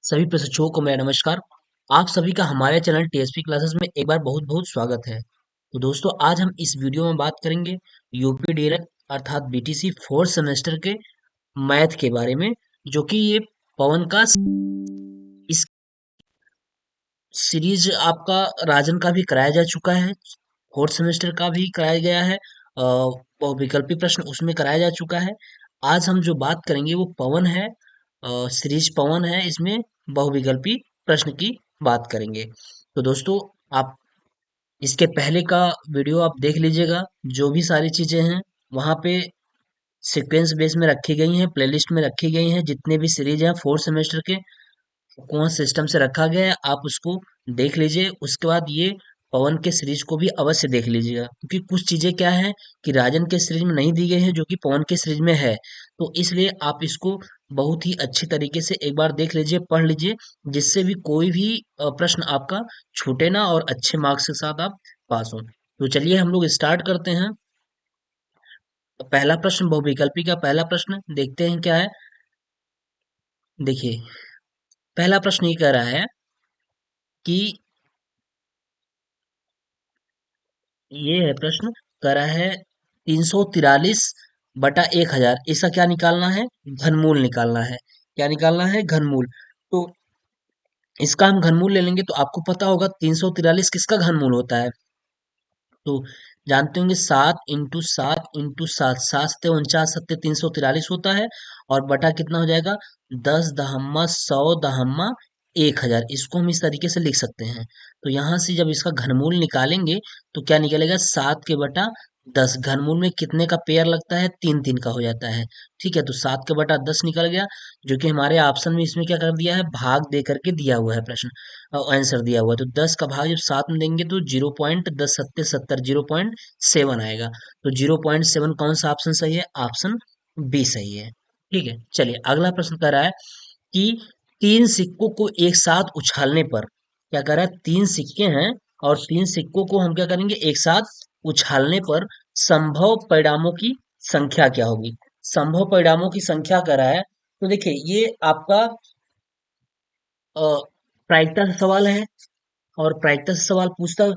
सभी प्रशिक्षुओं को मेरा नमस्कार। आप सभी का हमारे चैनल टीएसपी क्लासेस में एक बार बहुत बहुत स्वागत है। तो दोस्तों, आज हम इस वीडियो में बात करेंगे यूपी डीएलएड अर्थात बीटीसी फोर्थ सेमेस्टर के मैथ के बारे में, जो कि ये पवन का इस सीरीज आपका राजन का भी कराया जा चुका है, फोर्थ सेमेस्टर का भी कराया गया है, बहुविकल्पी प्रश्न उसमें कराया जा चुका है। आज हम जो बात करेंगे वो पवन है, सीरीज पवन है, इसमें बहुविकल्पी प्रश्न की बात करेंगे। तो दोस्तों, आप इसके पहले का वीडियो आप देख लीजिएगा। जो भी सारी चीजें हैं वहाँ पे सीक्वेंस बेस में रखी गई हैं, प्लेलिस्ट में रखी गई हैं। जितने भी सीरीज हैं फोर्थ सेमेस्टर के, कौन सिस्टम से रखा गया है, आप उसको देख लीजिए। उसके बाद ये पवन के सीरीज को भी अवश्य देख लीजिएगा, क्योंकि कुछ चीजें क्या है कि राजन के सीरीज में नहीं दी गई है, जो कि पवन के सीरीज में है। तो इसलिए आप इसको बहुत ही अच्छी तरीके से एक बार देख लीजिए, पढ़ लीजिए, जिससे भी कोई भी प्रश्न आपका छूटे ना और अच्छे मार्क्स के साथ आप पास हो। तो चलिए हम लोग स्टार्ट करते हैं। पहला प्रश्न, बहुविकल्पी का पहला प्रश्न देखते हैं क्या है। देखिए, पहला प्रश्न ये कह रहा है कि ये है प्रश्न, कह रहा है 343/1000, इसका क्या निकालना है? घनमूल निकालना है। क्या निकालना है? घनमूल। तो इसका हम घनमूल ले लेंगे, तो आपको पता होगा 343 किसका घनमूल होता है। तो जानते होंगे 7 × 7 × 7, 7 × 7 = 49, 343 होता है। और बटा कितना हो जाएगा? 10 दहम्मा 100 दहम्मा 1000। इसको हम इस तरीके से लिख सकते हैं। तो यहाँ से जब इसका घनमूल निकालेंगे तो क्या निकलेगा? 7 के बटा 10। घनमूल में कितने का पेयर लगता है? 3 3 का हो जाता है। ठीक है, तो 7 के बटा 10 निकल गया, जो कि हमारे ऑप्शन में इसमें क्या कर दिया है, भाग दे करके दिया हुआ है प्रश्न, आंसर दिया हुआ है। तो 10 का भाग जब 7 में देंगे तो 0.10 × 7 = 70, 0.7 आएगा। तो 0.7 कौन सा ऑप्शन सही है? ऑप्शन बी सही है। ठीक है, चलिए अगला प्रश्न कर रहा है कि तीन सिक्कों को एक साथ उछालने पर, क्या कर रहा है, तीन सिक्के हैं और तीन सिक्कों को हम क्या करेंगे, एक साथ उछालने पर संभव परिणामों की संख्या क्या होगी? संभव परिणामों की संख्या कर रहा है। तो देखिए, ये आपका प्रायिकता से सवाल है, और प्रायिकता से सवाल पूछता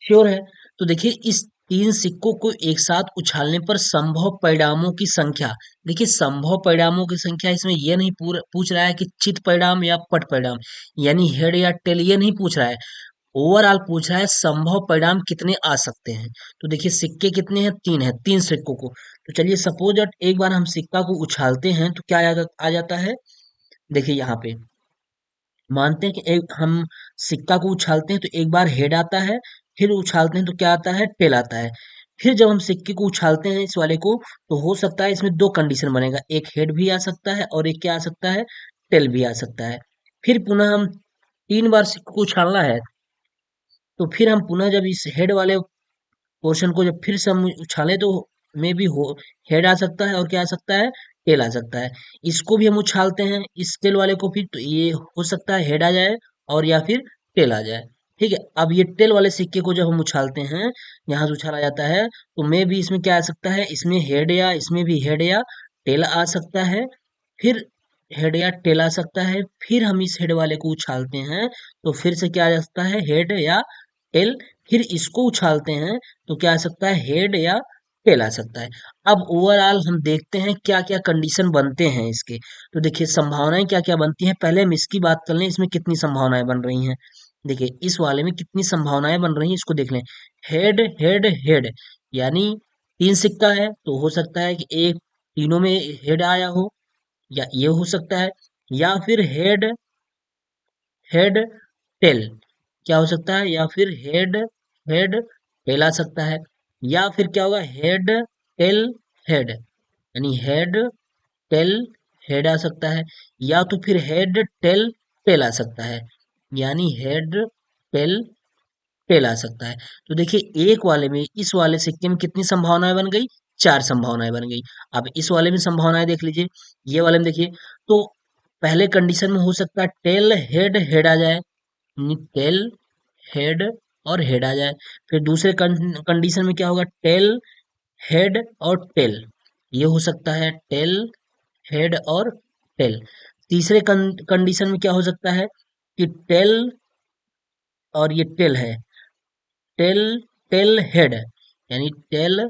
श्योर है। तो देखिए, इस तीन सिक्कों को एक साथ उछालने पर संभव परिणामों की संख्या। देखिए, संभव परिणामों की संख्या इसमें यह नहीं पूछ रहा है कि चित परिणाम या पट परिणाम, यानी हेड या टेल, ये नहीं पूछ रहा है। ओवरऑल पूछ रहा है संभव परिणाम कितने आ सकते हैं। तो देखिए, सिक्के कितने हैं? तीन है, तीन सिक्कों को। तो चलिए सपोज दैट एक बार हम सिक्का को उछालते हैं तो क्या आ जाता है। देखिए यहाँ पे मानते हैं कि एक हम सिक्का को उछालते हैं तो एक बार हेड आता है, फिर उछालते हैं तो क्या आता है? टेल आता है। फिर जब हम सिक्के को उछालते हैं इस वाले को, तो हो सकता है इसमें दो कंडीशन बनेगा, एक हेड भी आ सकता है और एक क्या आ सकता है? टेल भी आ सकता है। फिर पुनः हम तीन बार सिक्के को उछालना है, तो फिर हम पुनः जब इस हेड वाले पोर्शन को जब फिर से हम उछालें तो में भी हो हेड आ सकता है और क्या आ सकता है? टेल आ सकता है। इसको भी हम उछालते हैं इस टेल वाले को, फिर तो ये हो सकता है हेड आ जाए और या फिर टेल आ जाए। ठीक है, अब ये टेल वाले सिक्के को जब हम उछालते हैं, यहाँ से उछाला जाता है, तो में भी इसमें क्या आ सकता है? इसमें हेड या इसमें भी हेड या टेल आ सकता है। फिर हेड या टेल आ सकता है, फिर हम इस हेड वाले को उछालते हैं तो फिर से क्या आ सकता है? हेड या टेल। फिर इसको उछालते हैं तो क्या आ सकता है? हेड या टेल आ सकता है। अब ओवरऑल हम देखते हैं क्या क्या कंडीशन बनते हैं इसके। तो देखिए, संभावनाएं क्या क्या बनती हैं, पहले हम इसकी बात कर लें, इसमें कितनी संभावनाएं बन रही हैं। देखिए, इस वाले में कितनी संभावनाएं बन रही हैं, इसको देख लें। हेड हेड हेड, यानी तीन सिक्का है तो हो सकता है कि एक तीनों में हेड आया हो, या ये हो सकता है, या फिर हेड हेड टेल, क्या हो सकता है? या फिर हेड हेड टेल आ सकता है, या फिर क्या होगा? हेड टेल हेड, यानी हेड टेल हेड आ सकता है, या तो फिर हेड टेल टेल आ सकता है, यानी हेड टेल टेल आ सकता है। तो देखिए, एक वाले में, इस वाले सिक्के में कितनी संभावनाएं बन गई? चार संभावनाएं बन गई। अब इस वाले में संभावनाएं देख लीजिए, ये वाले में देखिए, तो पहले कंडीशन में हो सकता है टेल हेड हेड आ जाए, टेल हेड और हेड आ जाए। फिर दूसरे कंडीशन में क्या होगा? टेल हेड और टेल, ये हो सकता है टेल हेड और टेल। तीसरे कंडीशन में क्या हो सकता है कि टेल, और ये टेल है, टेल, टेल हेड, यानी टेल,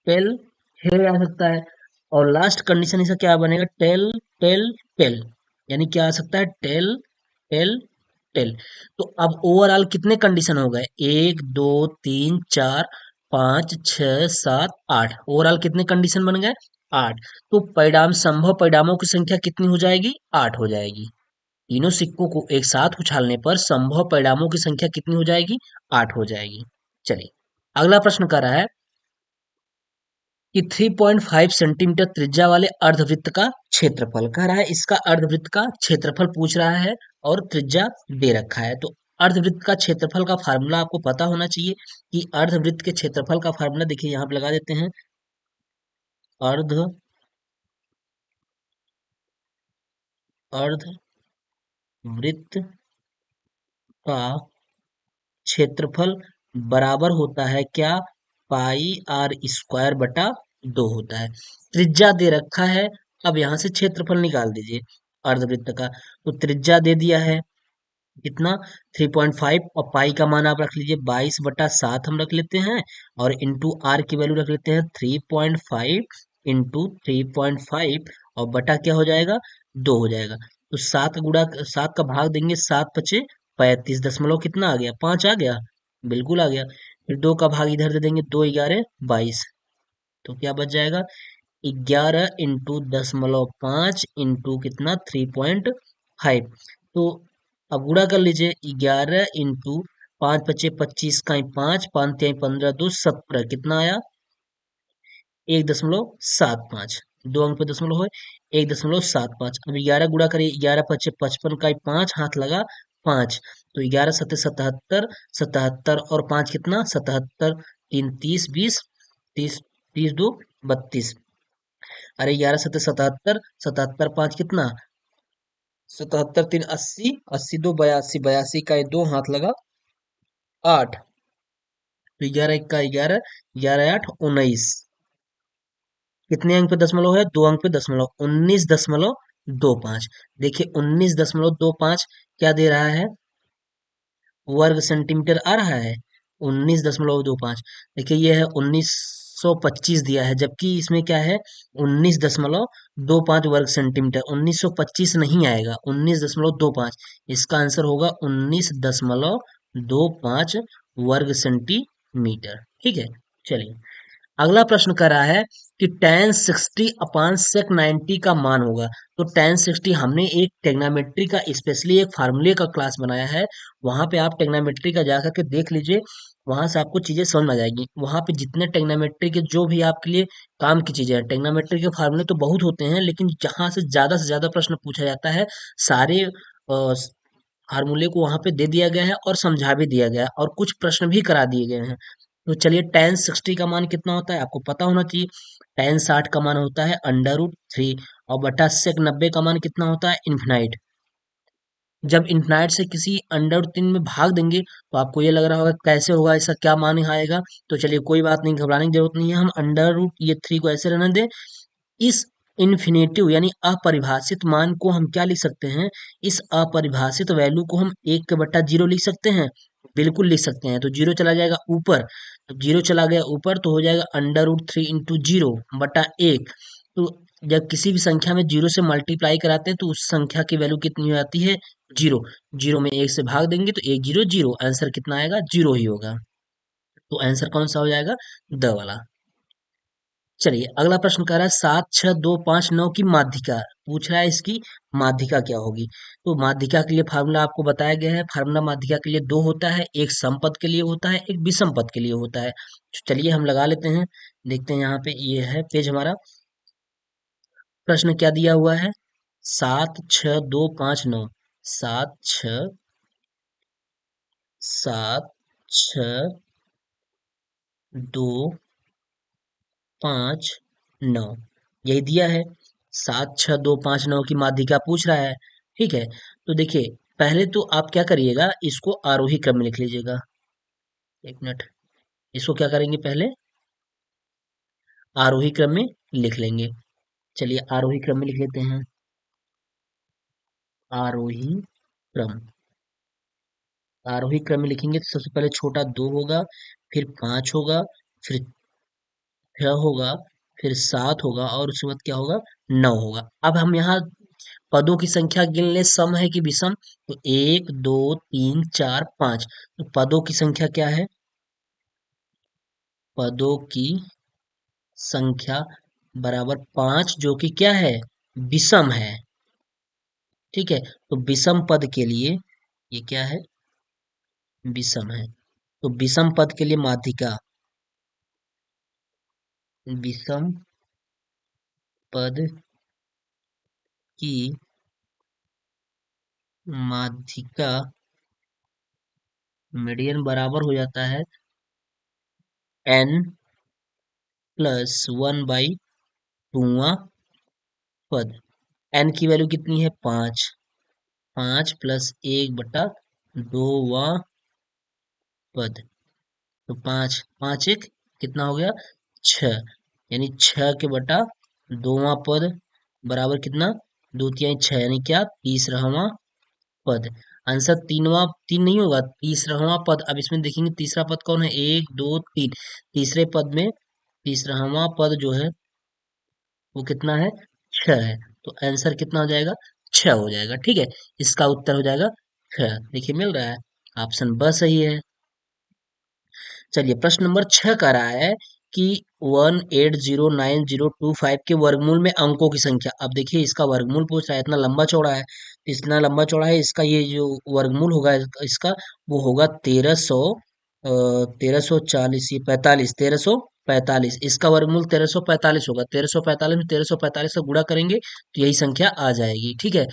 टेल हेड आ सकता है। और लास्ट कंडीशन इसका क्या बनेगा, टेल, टेल, टेल, यानी क्या आ सकता है, टेल, टेल, टेल। तो अब ओवरऑल कितने कंडीशन हो गए, एक, दो, तीन, चार, पाँच, छह, सात, आठ, ओवरऑल कितने कंडीशन बन गए, आठ। तो परिणाम, संभव परिणामों की संख्या कितनी हो जाएगी, आठ हो जाएगी। तीनों सिक्कों को एक साथ उछालने पर संभव परिणामों की संख्या कितनी हो जाएगी, आठ हो जाएगी। चलिए, अगला प्रश्न कर रहा है कि 3.5 सेंटीमीटर त्रिज्या वाले अर्धवृत्त का क्षेत्रफल, कह रहा है इसका अर्धवृत्त का क्षेत्रफल पूछ रहा है और त्रिज्या दे रखा है। तो अर्धवृत्त का क्षेत्रफल का फार्मूला आपको पता होना चाहिए कि अर्धवृत्त के क्षेत्रफल का फार्मूला देखिए यहाँ पे लगा देते हैं। अर्धवृत्त, अर्धवृत्त का क्षेत्रफल बराबर होता है क्या, पाई आर स्क्वायर बटा दो होता है। त्रिज्या दे रखा है, अब यहाँ से क्षेत्रफल निकाल दीजिए अर्धवृत्त का। तो त्रिज्या दे दिया है कितना, 3.5, और पाई का मान आप रख लीजिए 22/7 हम रख लेते हैं, और इंटू आर की वैल्यू रख लेते हैं 3.5 इंटू 3.5, और बटा क्या हो जाएगा, दो हो जाएगा। तो सात गुणा, सात का भाग देंगे, सात पचे 35, दशमलव कितना आ गया, पांच आ गया, बिल्कुल आ गया। फिर दो का भाग इधर दे देंगे, दो ग्यारह 22, तो क्या बच जाएगा, 11 इंटू 0.5 इंटू कितना, 3.5। तो अब गुणा कर लीजिए, 11 इंटू 5 × 5 = 25, का 5, 5×3 = 15, 2 17, कितना आया, 1.75। दो अंक पे दशमलव है, 1.75। अब 11 गुणा करिए, 11×5 = 55, का 5 हाथ लगा, 5, तो 11×7 = 77, 77 और 5 कितना, 77, 3 30, 20, 30, 30×2 = 32। अरे 11×7 = 77, 77, 5 कितना, 77, 3 80, 80×2 = 82, 82 का ये दो हाथ लगा, 8, तो 11×1 = 11, 11×8 = 19। कितने अंक पे दशमलव है, दो अंक पे दशमलव, 19.25। देखिए 19.25 क्या दे रहा है, वर्ग सेंटीमीटर आ रहा है, 19.25। देखिए ये है 1925 दिया है, जबकि इसमें क्या है, 19.25 वर्ग सेंटीमीटर, 1925 नहीं आएगा, 19.25। इसका आंसर होगा 19.25 वर्ग सेंटीमीटर। ठीक है, चलिए, अगला प्रश्न कर रहा है कि tan 60/sec 90 का मान होगा। तो tan 60, हमने एक टेग्नामेट्री का स्पेशली एक फार्मूले का क्लास बनाया है, वहां पे आप टेग्नामेट्री का जाकर के देख लीजिए, वहां से आपको चीजें समझ में आ जाएगी। वहां पे जितने टेग्नामेट्री के जो भी आपके लिए काम की चीजें हैं, टेग्नामेट्री के फार्मूले तो बहुत होते हैं, लेकिन जहां से ज्यादा प्रश्न पूछा जाता है, सारे फार्मूले को वहां पे दे दिया गया है और समझा भी दिया गया है, और कुछ प्रश्न भी करा दिए गए हैं। तो चलिए, tan 60 का मान कितना होता है आपको पता होना चाहिए। tan 60 का मान होता है √3, और बटा sec 90 का मान कितना होता है, इन्फिनाइट। जब इन्फिनाइट से किसी √3 में भाग देंगे तो आपको ये लग रहा होगा कैसे होगा, ऐसा क्या मान यहाँ आएगा। तो चलिए, कोई बात नहीं, घबराने की जरूरत नहीं है, हम √3 को ऐसे रहने दें। इस इन्फिनेटिव यानी अपरिभाषित मान को हम क्या लिख सकते हैं, इस अपरिभाषित वैल्यू को हम 1/0 लिख सकते हैं, बिल्कुल लिख सकते हैं। तो जीरो चला जाएगा ऊपर, जब जीरो चला गया ऊपर तो हो जाएगा √3 इंटू 0/1। तो जब किसी भी संख्या में जीरो से मल्टीप्लाई कराते हैं तो उस संख्या की वैल्यू कितनी हो जाती है, जीरो। जीरो में एक से भाग देंगे तो 1 0 0, आंसर कितना आएगा, जीरो ही होगा। तो आंसर कौन सा हो जाएगा, द वाला। चलिए, अगला प्रश्न कह रहा है 7 6 2 5 9 की माध्यिका, पूछ रहा है इसकी माध्यिका क्या होगी। तो माध्यिका के लिए फार्मूला आपको बताया गया है। फार्मूला माध्यिका के लिए दो होता है, एक समपद के लिए होता है, एक विषम पद के लिए होता है। तो चलिए हम लगा लेते हैं, देखते हैं यहाँ पे, ये है पेज हमारा। प्रश्न क्या दिया हुआ है, 7 6 2 5 9, 7 6 7 6 2 5 9, यही दिया है। 7 6 2 5 9 की माध्यिका पूछ रहा है। ठीक है, तो देखिए, पहले तो आप क्या करिएगा, इसको आरोही क्रम में लिख लीजिएगा। एक मिनट, इसको क्या करेंगे, पहले आरोही क्रम में लिख लेंगे। चलिए, आरोही क्रम में लिख लेते हैं। आरोही क्रम। आरोही क्रम में लिखेंगे तो सबसे पहले छोटा 2 होगा, फिर 5 होगा, फिर 6 होगा, फिर 7 होगा और उसके बाद क्या होगा, 9 होगा। अब हम यहाँ पदों की संख्या गिन ले, सम है कि विषम। तो 1 2 3 4 5। तो पदों की संख्या क्या है, पदों की संख्या बराबर 5, जो कि क्या है, विषम है। ठीक है, तो विषम पद के लिए ये क्या है, विषम है। तो विषम पद के लिए माध्यिका, विषम पद की माध्यिका मीडियन बराबर हो जाता है n+1/2वां पद। n की वैल्यू कितनी है, 5। 5 प्लस 1/2वां पद। तो 5 5 1 कितना हो गया, 6। यानी 6 के बटा 2वां पद बराबर कितना, 2 तिहाई 6, यानी क्या, तीसरावां पद। आंसर तीनवा, तीन नहीं होगा, तीसरावां पद। अब इसमें देखेंगे तीसरा पद कौन है, 1 2 3। तीसरे पद में तीसरावां पद जो है वो कितना है, 6 है। तो आंसर कितना हो जाएगा, 6 हो जाएगा। ठीक है, इसका उत्तर हो जाएगा 6। देखिए मिल रहा है, ऑप्शन ब सही है। चलिए प्रश्न नंबर 6 कह रहा है कि 1809025 के वर्गमूल में अंकों की संख्या। अब देखिए इसका वर्गमूल पूछ रहा है, इतना लंबा चौड़ा है, इतना लंबा चौड़ा है, इसका ये जो वर्गमूल होगा इसका वो होगा 1340, ये 45, 1345। इसका वर्गमूल 1345 होगा। 1345 में 1345 का गुणा करेंगे तो यही संख्या आ जाएगी। ठीक है,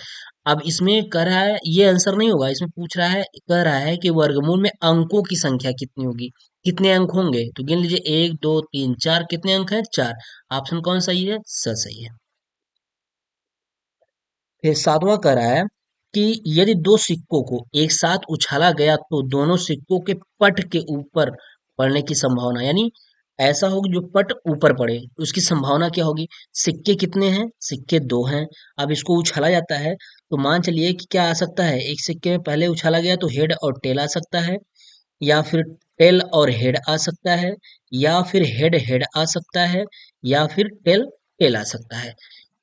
अब इसमें कह रहा है, ये आंसर नहीं होगा, इसमें पूछ रहा है, कह रहा है कि वर्गमूल में अंकों की संख्या कितनी होगी, कितने अंक होंगे। तो गिन लीजिए, 1 2 3 4। कितने अंक हैं, 4। ऑप्शन कौन सही है, स सही है। फिर सातवां कह रहा है कि यदि दो सिक्कों को एक साथ उछाला गया तो दोनों सिक्कों के पट के ऊपर पड़ने की संभावना, यानी ऐसा होगी जो पट ऊपर पड़े उसकी संभावना क्या होगी। सिक्के कितने हैं, सिक्के 2 हैं। अब इसको उछाला जाता है तो मान चलिए कि क्या आ सकता है, एक सिक्के में पहले उछाला गया तो हेड और टेल आ सकता है, या फिर टेल और हेड आ सकता है, या फिर हेड हेड आ सकता है, या फिर टेल टेल आ सकता है।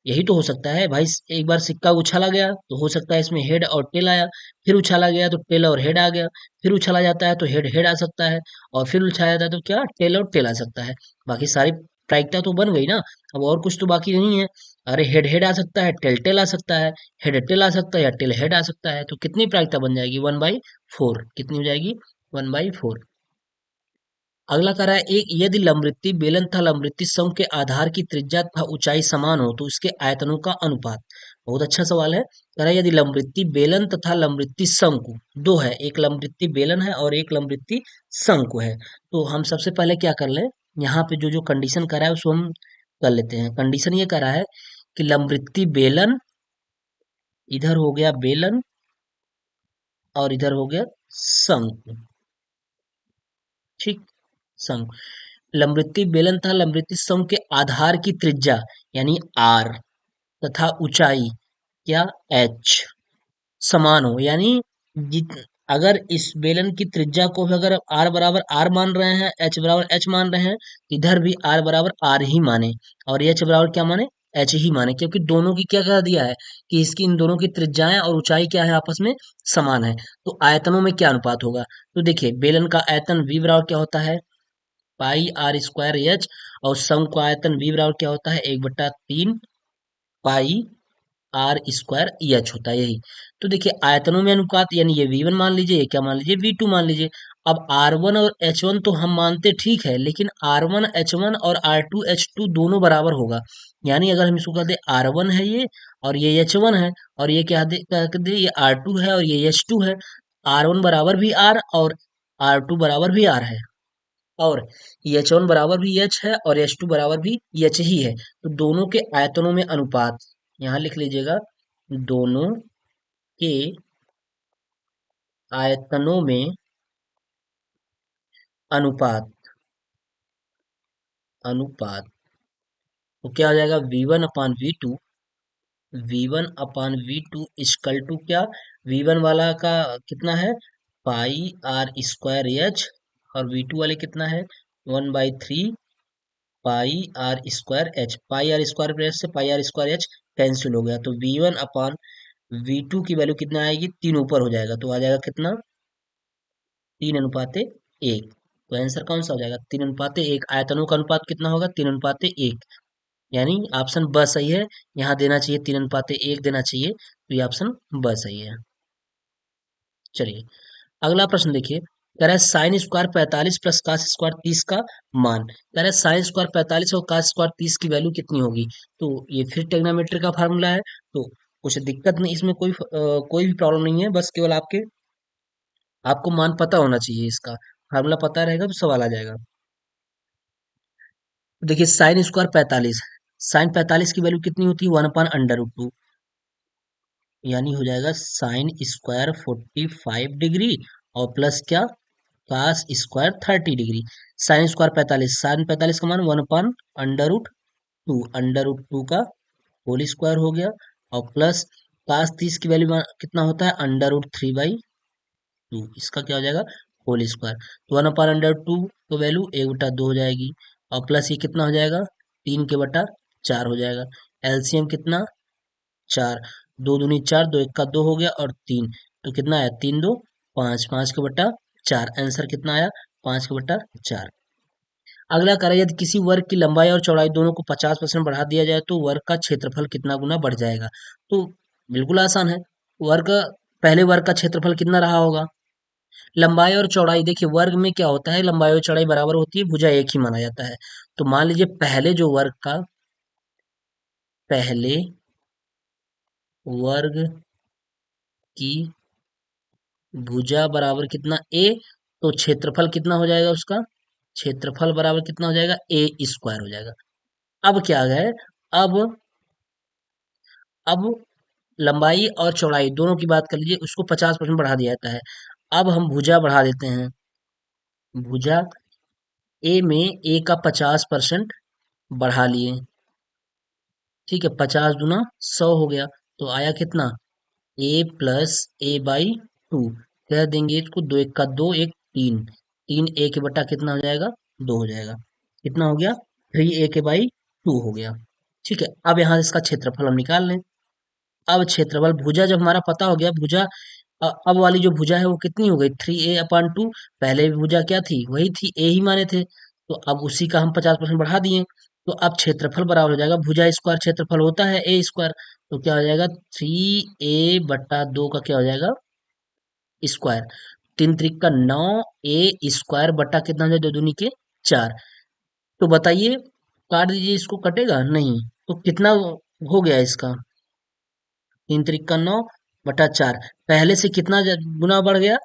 यही तो हो सकता है भाई, एक बार सिक्का उछाला गया तो हो सकता है इसमें हेड और टेल आया, फिर उछाला गया तो टेल और हेड आ गया, फिर उछाला जाता है तो हेड हेड आ सकता है, और फिर उछाला जाता है तो क्या, टेल और टेल आ सकता है। बाकी सारी प्रायिकता तो बन गई ना, अब और कुछ तो बाकी नहीं है। अरे हेड हेड आ सकता है, टेल टेल आ सकता है, हेड टेल आ सकता है, या टेल हेड आ सकता है। तो कितनी प्रायिकता बन जाएगी, 1/4। कितनी हो जाएगी, 1/4। अगला कह रहा है, एक यदि लंबवृत्तीय बेलन तथा लंबवृत्तीय शंकु के आधार की त्रिज्या तथा ऊंचाई समान हो तो इसके आयतनों का अनुपात। बहुत अच्छा सवाल है। कह रहा है यदि लंबवृत्तीय बेलन तथा लंबवृत्तीय शंकु दो है, एक लंबवृत्तीय बेलन है और एक लंबवृत्तीय शंकु है, तो हम सबसे पहले क्या कर लें, यहाँ पे जो जो कंडीशन कर रहा है उसको हम कर लेते हैं। कंडीशन ये कर रहा है कि लंबवृत्तीय बेलन, इधर हो गया बेलन और इधर हो गया शंकु। ठीक, शंकु। लंबवृत्तीय बेलन तथा लंबवृत्तीय शंकु के आधार की त्रिज्या यानी आर तथा ऊंचाई क्या, एच समान हो, यानी जित अगर इस बेलन की त्रिज्या को भी अगर आर बराबर आर मान रहे हैं, एच बराबर एच मान रहे हैं, तो इधर भी आर बराबर आर ही माने और एच बराबर क्या माने, एच ही माने, क्योंकि दोनों की क्या कह दिया है कि इसकी इन दोनों की त्रिज्याएं और ऊंचाई क्या है, आपस में समान है। तो आयतनों में क्या अनुपात होगा, तो देखिए बेलन का आयतन v बराबर क्या होता है, पाई आर स्क्वायर एच, और शंकु का आयतन v बराबर क्या होता है, 1/3 पाई आर स्क्वायर एच होता है यही। तो देखिए आयतनों में अनुपात, यानी ये V1 मान लीजिए, ये क्या मान लीजिए, V2 मान लीजिए। अब R1 और H1 तो हम मानते ठीक है, लेकिन R1 H1 और R2 H2 दोनों बराबर होगा। यानी अगर हम इसको कह दे R1 है ये, और ये H1 है, और ये कह दे ये R2 है और ये H2 है। R1 बराबर भी R और R2 बराबर भी R है, और H1 बराबर भी H है और H2 बराबर भी H ही है। तो दोनों के आयतनों में अनुपात, यहाँ लिख लीजिएगा, दोनों के आयतनों में अनुपात, अनुपात तो क्या हो जाएगा, V1/V2 V1 upon V2 equal to क्या, V1 वाला का कितना है पाई आर स्क्वायर एच, और V2 वाले कितना है 1/3 pi R square H. Pi R square H से pi R square H cancel हो गया, तो V1 अपान V2 की वैल्यू कितना आएगी, 3 ऊपर हो जाएगा, तो आ जाएगा कितना 3:1। तो आंसर कौन सा हो जाएगा 3:1। आयतनों का अनुपात कितना होगा 3:1, यानी ऑप्शन ब सही है। यहाँ देना चाहिए 3:1 देना चाहिए, तो ये ऑप्शन ब सही है। चलिए अगला प्रश्न देखिए, कह रहा है sine square 45 plus cos square 30 का मान। कह रहा है साइन स्क्वायर 45 और कास स्क्वायर 30 की वैल्यू कितनी होगी। तो ये फिर ट्रिग्नोमेट्री का फार्मूला है, तो कुछ दिक्कत नहीं इसमें, कोई भी प्रॉब्लम नहीं है, बस केवल आपको मान पता होना चाहिए, इसका फार्मूला पता रहेगा तो सवाल आ जाएगा। देखिए साइन स्क्वायर 45, साइन 45 की वैल्यू कितनी होती है 1/√2, यानी हो जाएगा साइन स्क्वायर 45 डिग्री और प्लस क्या cos square 30 degree. Sine square 45, sine 45 का मान 1/√2, √2 का होल स्क्वायर हो गया, और प्लस कास 30 की वैल्यू कितना होता है √3/2, इसका क्या हो जाएगा होल स्क्वायर। तो 1/√2 तो वैल्यू 1/2 हो जाएगी, और प्लस ये कितना हो जाएगा 3 के बटा 4 हो जाएगा। एलसीएम कितना 4, 2 दूनी 4, 2 1 का 2 हो गया, और 3, तो कितना आया 3 2 5, 5 के बटा 4, आंसर कितना आया 5 के बटा 4। अगला कह रहा है यदि किसी वर्ग की लंबाई और चौड़ाई दोनों को 50% बढ़ा दिया जाए तो वर्ग का क्षेत्रफल कितना गुना बढ़ जाएगा। तो बिल्कुल आसान है, वर्ग पहले वर्ग का क्षेत्रफल कितना रहा होगा, लंबाई और चौड़ाई। देखिए वर्ग में क्या होता है, लंबाई और चौड़ाई बराबर होती है, भुजा एक ही माना जाता है। तो मान लीजिए पहले वर्ग की भुजा बराबर कितना ए, तो क्षेत्रफल कितना हो जाएगा उसका, क्षेत्रफल बराबर कितना हो जाएगा ए स्क्वायर हो जाएगा। अब क्या है, अब अब लंबाई और चौड़ाई दोनों की बात कर लीजिए, उसको 50% बढ़ा दिया जाता है। अब हम भुजा बढ़ा देते हैं, भुजा ए में ए का 50% बढ़ा लिए, ठीक है 50 दूना 100 हो गया, तो आया कितना ए प्लस a/2, कह देंगे इसको 2 1 का 2, 1 3, 3 a के बटा कितना हो जाएगा 2 हो जाएगा, कितना हो गया 3a/2 हो गया। ठीक है अब यहाँ इसका क्षेत्रफल हम निकाल लें। अब क्षेत्रफल भुजा जब हमारा पता हो गया, अब वाली जो भुजा है वो कितनी हो गई 3a/2, पहले भी भुजा क्या थी वही थी a ही माने थे, तो अब उसी का हम 50% बढ़ा दिए, तो अब क्षेत्रफल बराबर हो जाएगा भुजा स्क्वायर क्षेत्रफल होता है ए स्क्वायर, तो क्या हो जाएगा 3a/2 का क्या हो जाएगा स्क्वायर, 3 3 का 9, ए स्क्वायर बटा कितना हो जाएगा 2 दूनी के 4। तो बताइए काट दीजिए इसको, कटेगा नहीं, तो कितना हो गया इसका 3 3 का 9/4, पहले से कितना गुना बढ़ गया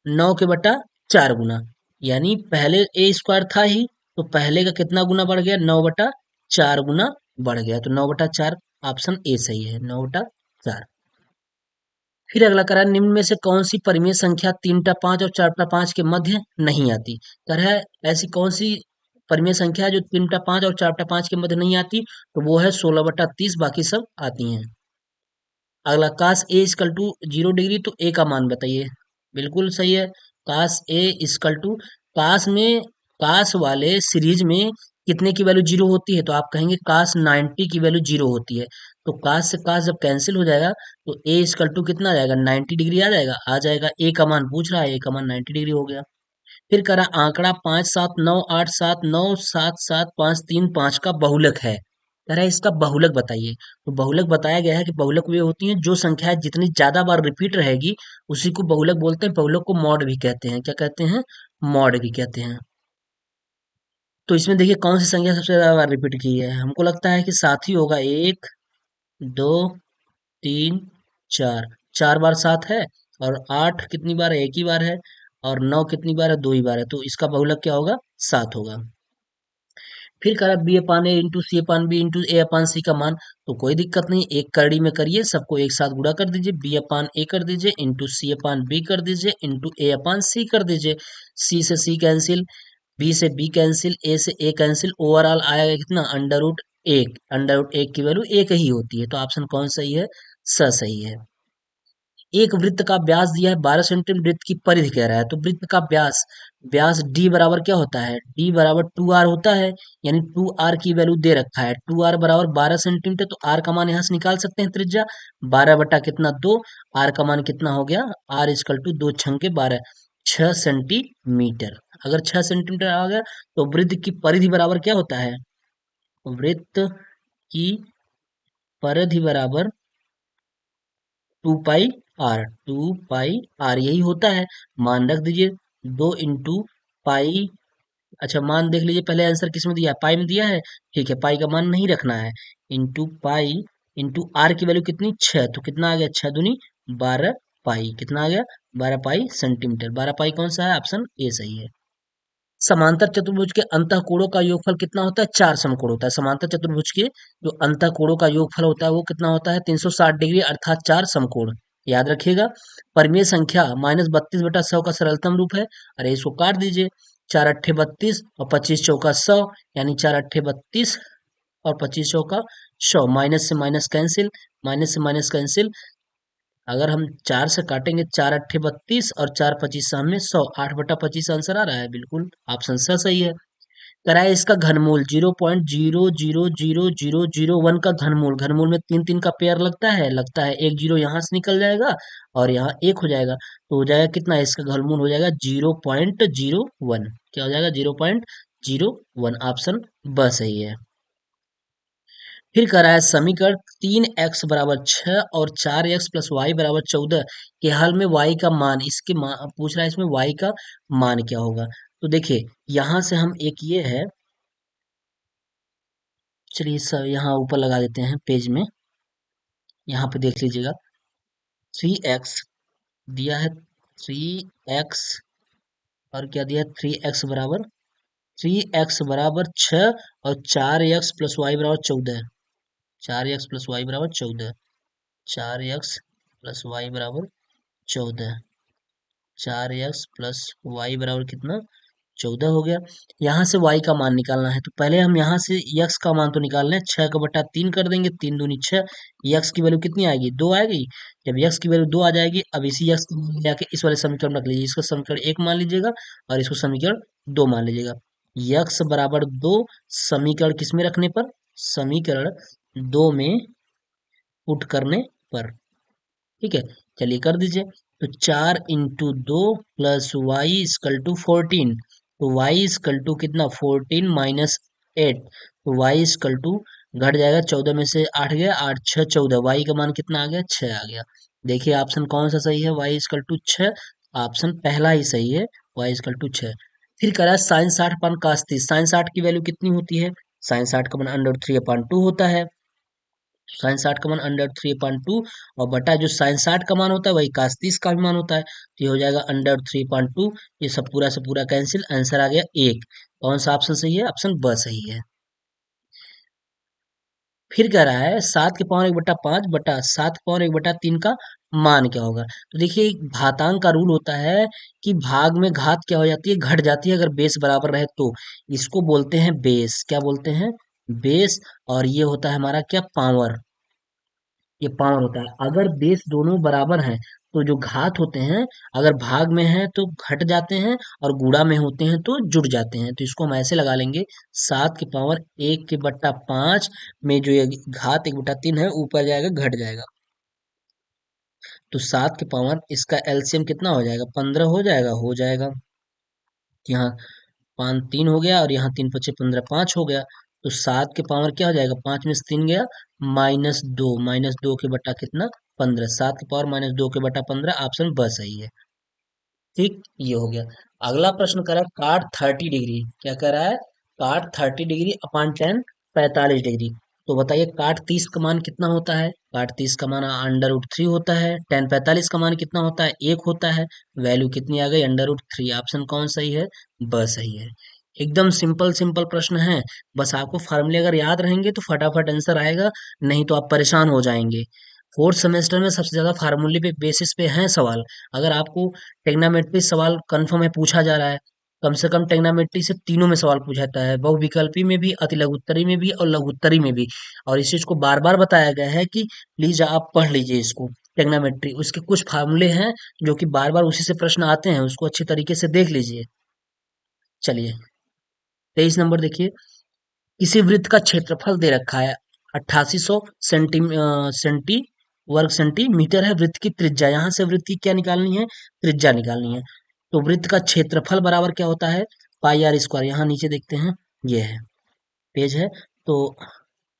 9 के बटा 4 गुना, यानी पहले ए स्क्वायर था ही, तो पहले का कितना गुना बढ़ गया 9/4 गुना बढ़ गया, तो 9/4 ऑप्शन ए सही है 9/4। फिर अगला करा निम्न में से कौन सी परिमेय संख्या 3/5 और 4/5 के मध्य नहीं आती। कह रहा है ऐसी कौन सी परिमेय संख्या है जो 3/5 और 4/5 के मध्य नहीं आती, तो वो है 16/30, बाकी सब आती हैं। अगला काश ए इक्वल टू 0 डिग्री, तो ए का मान बताइए, बिल्कुल सही है। काश ए इक्वल टू, काश में काश वाले सीरीज में कितने की वैल्यू 0 होती है, तो आप कहेंगे काश 90 की वैल्यू 0 होती है, तो काश से काश जब कैंसिल हो जाएगा तो ए इक्वल टू कितना आ जाएगा 90 डिग्री आ जाएगा। ए का मान पूछ रहा है, ए का मान 90 डिग्री हो गया। फिर करा आंकड़ा 5 7 9 8 7 9 7 7 5 3 5 का बहुलक है, कह रहा है इसका बहुलक बताइए। तो बहुलक बताया गया है कि बहुलक वे होती हैं जो संख्याएं जितनी ज्यादा बार रिपीट रहेगी उसी को बहुलक बोलते हैं, बहुलक को मॉड भी कहते हैं, क्या कहते हैं मॉड भी कहते हैं। तो इसमें देखिए कौन सी संख्या सबसे ज्यादा बार रिपीट की है, हमको लगता है कि सात ही होगा, 1 2 3 4, 4 बार 7 है, और 8 कितनी बार है 1 ही बार है, और 9 कितनी बार है 2 ही बार है, तो इसका बहुलक क्या होगा 7 होगा। फिर करा b/a/c/b/a/c का मान, तो कोई दिक्कत नहीं, एक करड़ी में करिए, सबको एक साथ गुणा कर दीजिए, b/a कर दीजिए, इंटू c/b कर दीजिए, इंटू a/c कर दीजिए, c से c कैंसिल, b से b कैंसिल, a से a कैंसिल, ओवरऑल आएगा कितना √a एक, अंडर रूट एक की वैल्यू एक ही होती है, तो ऑप्शन कौन सही है? स सही है। एक वृत्त का व्यास दिया है 12 सेंटीमीटर, वृत्त की परिधि कह रहा है, तो वृत्त का व्यास, व्यास d बराबर क्या होता है? d बराबर 2r होता है, यानी 2r की वैल्यू दे रखा है, 2r बराबर 12 सेंटीमीटर, तो r का मान यहाँ से निकाल सकते हैं, त्रिज्या 12 बटा कितना 2, r का मान कितना हो गया? r इजकल टू 2 छंके 12, 6 सेंटीमीटर। अगर 6 सेंटीमीटर आ गया तो वृत्त की परिधि बराबर क्या होता है? वृत्त की परिधि बराबर 2 पाई आर, 2 पाई आर यही होता है। मान रख दीजिए, 2 इंटू पाई, अच्छा मान देख लीजिए, पहले आंसर किस में दिया है? पाई में दिया है, ठीक है, पाई का मान नहीं रखना है। इंटू पाई इंटू आर की वैल्यू कितनी? 6, तो कितना आ गया? 6 दूनी 12 पाई, कितना आ गया? 12 पाई सेंटीमीटर। 12 पाई कौन सा है? ऑप्शन ए सही है। समांतर चतुर्भुज के अंतःकोणों का योगफल कितना होता है? 4 समकोण होता है। समांतर चतुर्भुज के जो अंतःकोणों का योगफल होता है वो कितना होता है? 360 डिग्री, अर्थात 4 समकोण। याद रखिएगा। परिमेय संख्या -32/100 का सरलतम रूप है। अरे इसको काट दीजिए, 4 अट्ठे 32 और 25 चौका 100, यानी 4 अट्ठे 32 और 25 चौका 100, माइनस से माइनस कैंसिल, माइनस से माइनस कैंसिल। अगर हम 4 से काटेंगे, 4 अट्ठे 32 और 4 25 सामने 100, 8/25 आंसर आ रहा है, बिल्कुल ऑप्शन स सही है। कराए इसका घनमूल 0.000001 का घनमूल, घनमूल में तीन तीन का पेयर लगता है, एक जीरो यहाँ से निकल जाएगा और यहाँ एक हो जाएगा, तो हो जाएगा कितना? इसका घनमूल हो जाएगा 0.01। क्या हो जाएगा? 0.01, ऑप्शन ब सही है। फिर कह रहा है समीकरण 3x बराबर 6 और 4x+y बराबर 14 के हल में y का मान, इसके मान पूछ रहा है, इसमें y का मान क्या होगा? तो देखिए, यहां से हम एक ये है, चलिए सर यहाँ ऊपर लगा देते हैं पेज में, यहाँ पे देख लीजिएगा। 3x दिया है, 3x, और क्या दिया है? 3x बराबर 6 और 4x+y बराबर 14, 4x+y बराबर 14, 4x+y बराबर 14, 4x+y बराबर कितना? 14 हो गया। यहाँ से y का मान निकालना है, तो पहले हम यहाँ से x का मान तो निकाल लें, 6 का बटा 3 कर देंगे, 3 दूनी 6, x की वैल्यू कितनी आएगी? 2 आएगी। जब x की वैल्यू 2 आ जाएगी, अब इसी x को ले आके इस वाले समीकरण में रख लीजिए, इसको समीकरण 1 मान लीजिएगा और इसको समीकरण 2 मान लीजिएगा। x बराबर 2 समीकरण किस में रखने पर? समीकरण 2 में पुट करने पर, ठीक है। चलिए कर दीजिए, तो 4 into 2 plus y is equal to 14, तो y इजकल टू कितना? 14 - 8, तो y इजकल टू घट जाएगा, 14 में से 8 गया, 8 6 14, y का मान कितना आ गया? 6 आ गया। देखिए ऑप्शन कौन सा सही है? y इजकल टू 6, ऑप्शन पहला ही सही है, y इजकल टू 6। फिर करा साइन 60/cos 30, साइन 60 की वैल्यू कितनी होती है? साइन 60 का मान √3/2 होता है, साइन 60 का मान √3/2, और बटा जो साइन 60 का मान होता है वही cos 30 का भी मान होता है, तो ये हो जाएगा √3/2। ये सब पूरा से पूरा कैंसिल, आंसर आ गया 1। कौन सा ऑप्शन सही है? ऑप्शन ब सही है। फिर कह रहा है 7 की पावर 1/5 बटा 7 की पावर 1/3 का मान क्या होगा? तो देखिए, घातांक का रूल होता है कि भाग में घात क्या हो जाती है? घट जाती है, अगर बेस बराबर रहे तो। इसको बोलते हैं बेस, क्या बोलते हैं? बेस। और ये होता है हमारा क्या? पावर। ये पावर होता है। अगर बेस दोनों बराबर हैं तो जो घात होते हैं, अगर भाग में है तो घट जाते हैं और गुणा में होते हैं तो जुड़ जाते हैं, तो इसको हम ऐसे लगा लेंगे, 7 की पावर 1/5 में जो ये घात 1/3 है ऊपर जाएगा, घट जाएगा, तो 7 की पावर इसका एलसीएम कितना हो जाएगा? 15 हो जाएगा, हो जाएगा। यहाँ 5 3 हो गया और यहाँ 3 × 5 = 15, 5 हो गया, तो 7 की पावर क्या हो जाएगा? 5 में से 3 गया, -2, -2 के बटा कितना? 15, 7 की पावर -2 के बटा 15, ऑप्शन ब सही है। ठीक, ये हो गया। अगला प्रश्न कर रहा है काट 30 डिग्री, क्या कर रहा है? काट 30 डिग्री अपॉन टेन 45 डिग्री। तो बताइए काट 30 का मान कितना होता है? काट 30 का मान √3 होता है, टेन 45 का मान कितना होता है? 1 होता है, वैल्यू कितनी आ गई? √3, ऑप्शन कौन सही है? ब सही है। एकदम सिंपल सिंपल प्रश्न है, बस आपको फार्मूले अगर याद रहेंगे तो फटाफट आंसर आएगा, नहीं तो आप परेशान हो जाएंगे। फोर्थ सेमेस्टर में सबसे ज्यादा फार्मूले पे बेसिस पे हैं सवाल। अगर आपको ट्रिग्नोमेट्री सवाल कंफर्म है पूछा जा रहा है, कम से कम ट्रिग्नोमेट्री से तीनों में सवाल पूछा जाता है, बहुविकल्पी में भी, अति लघुत्तरी में भी और लघुत्तरी में भी। और इस चीज को बार बार बताया गया है कि प्लीज आप पढ़ लीजिए इसको, ट्रिग्नोमेट्री उसके कुछ फार्मूले हैं जो कि बार बार उसी से प्रश्न आते हैं, उसको अच्छी तरीके से देख लीजिए। चलिए 23 नंबर देखिए, किसी वृत्त का क्षेत्रफल दे रखा है 8800 सेंटी वर्ग सेंटीमीटर है, वृत्त की त्रिज्या, यहाँ से वृत्त की क्या निकालनी है, त्रिज्या निकालनी है। तो वृत्त का क्षेत्रफल बराबर क्या होता है, पाई आर स्क्वायर, यहाँ नीचे देखते हैं, ये है पेज है। तो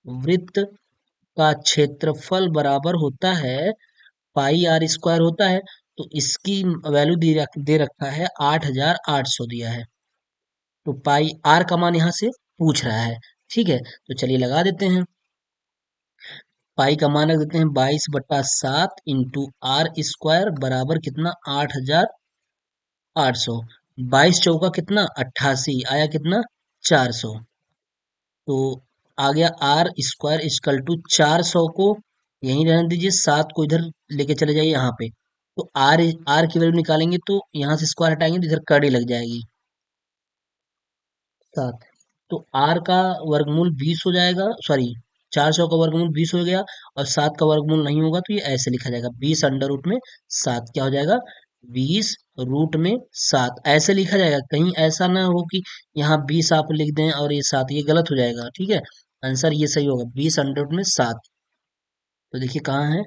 वृत्त का क्षेत्रफल बराबर होता है पाई आर स्क्वायर होता है। तो इसकी वैल्यू दे रखा है 8800 दिया है। तो पाई आर का मान यहाँ से पूछ रहा है, ठीक है। तो चलिए लगा देते हैं, पाई का मान रख देते हैं 22/7 इंटू आर स्क्वायर बराबर कितना 8800। 22 चौका कितना 88, आया कितना 400। तो आ गया आर स्क्वायर इक्वल टू 400 को यहीं रहने दीजिए, 7 को इधर लेके चले जाइए यहाँ पे। तो आर आर की वैल्यू निकालेंगे तो यहाँ से स्क्वायर हटाएंगे तो इधर कड़ी लग जाएगी 7। तो आर का वर्गमूल 20 हो जाएगा, सॉरी 400 का वर्गमूल 20 हो गया, और 7 का वर्गमूल नहीं होगा तो ये ऐसे लिखा जाएगा 20 अंडर रूट में 7, क्या हो जाएगा 20 रूट में 7, ऐसे लिखा जाएगा। कहीं ऐसा ना हो कि यहाँ 20 आप लिख दें और ये 7, ये गलत हो जाएगा, ठीक है। आंसर ये सही होगा 20 अंडर रूट में 7। तो देखिए कहाँ है,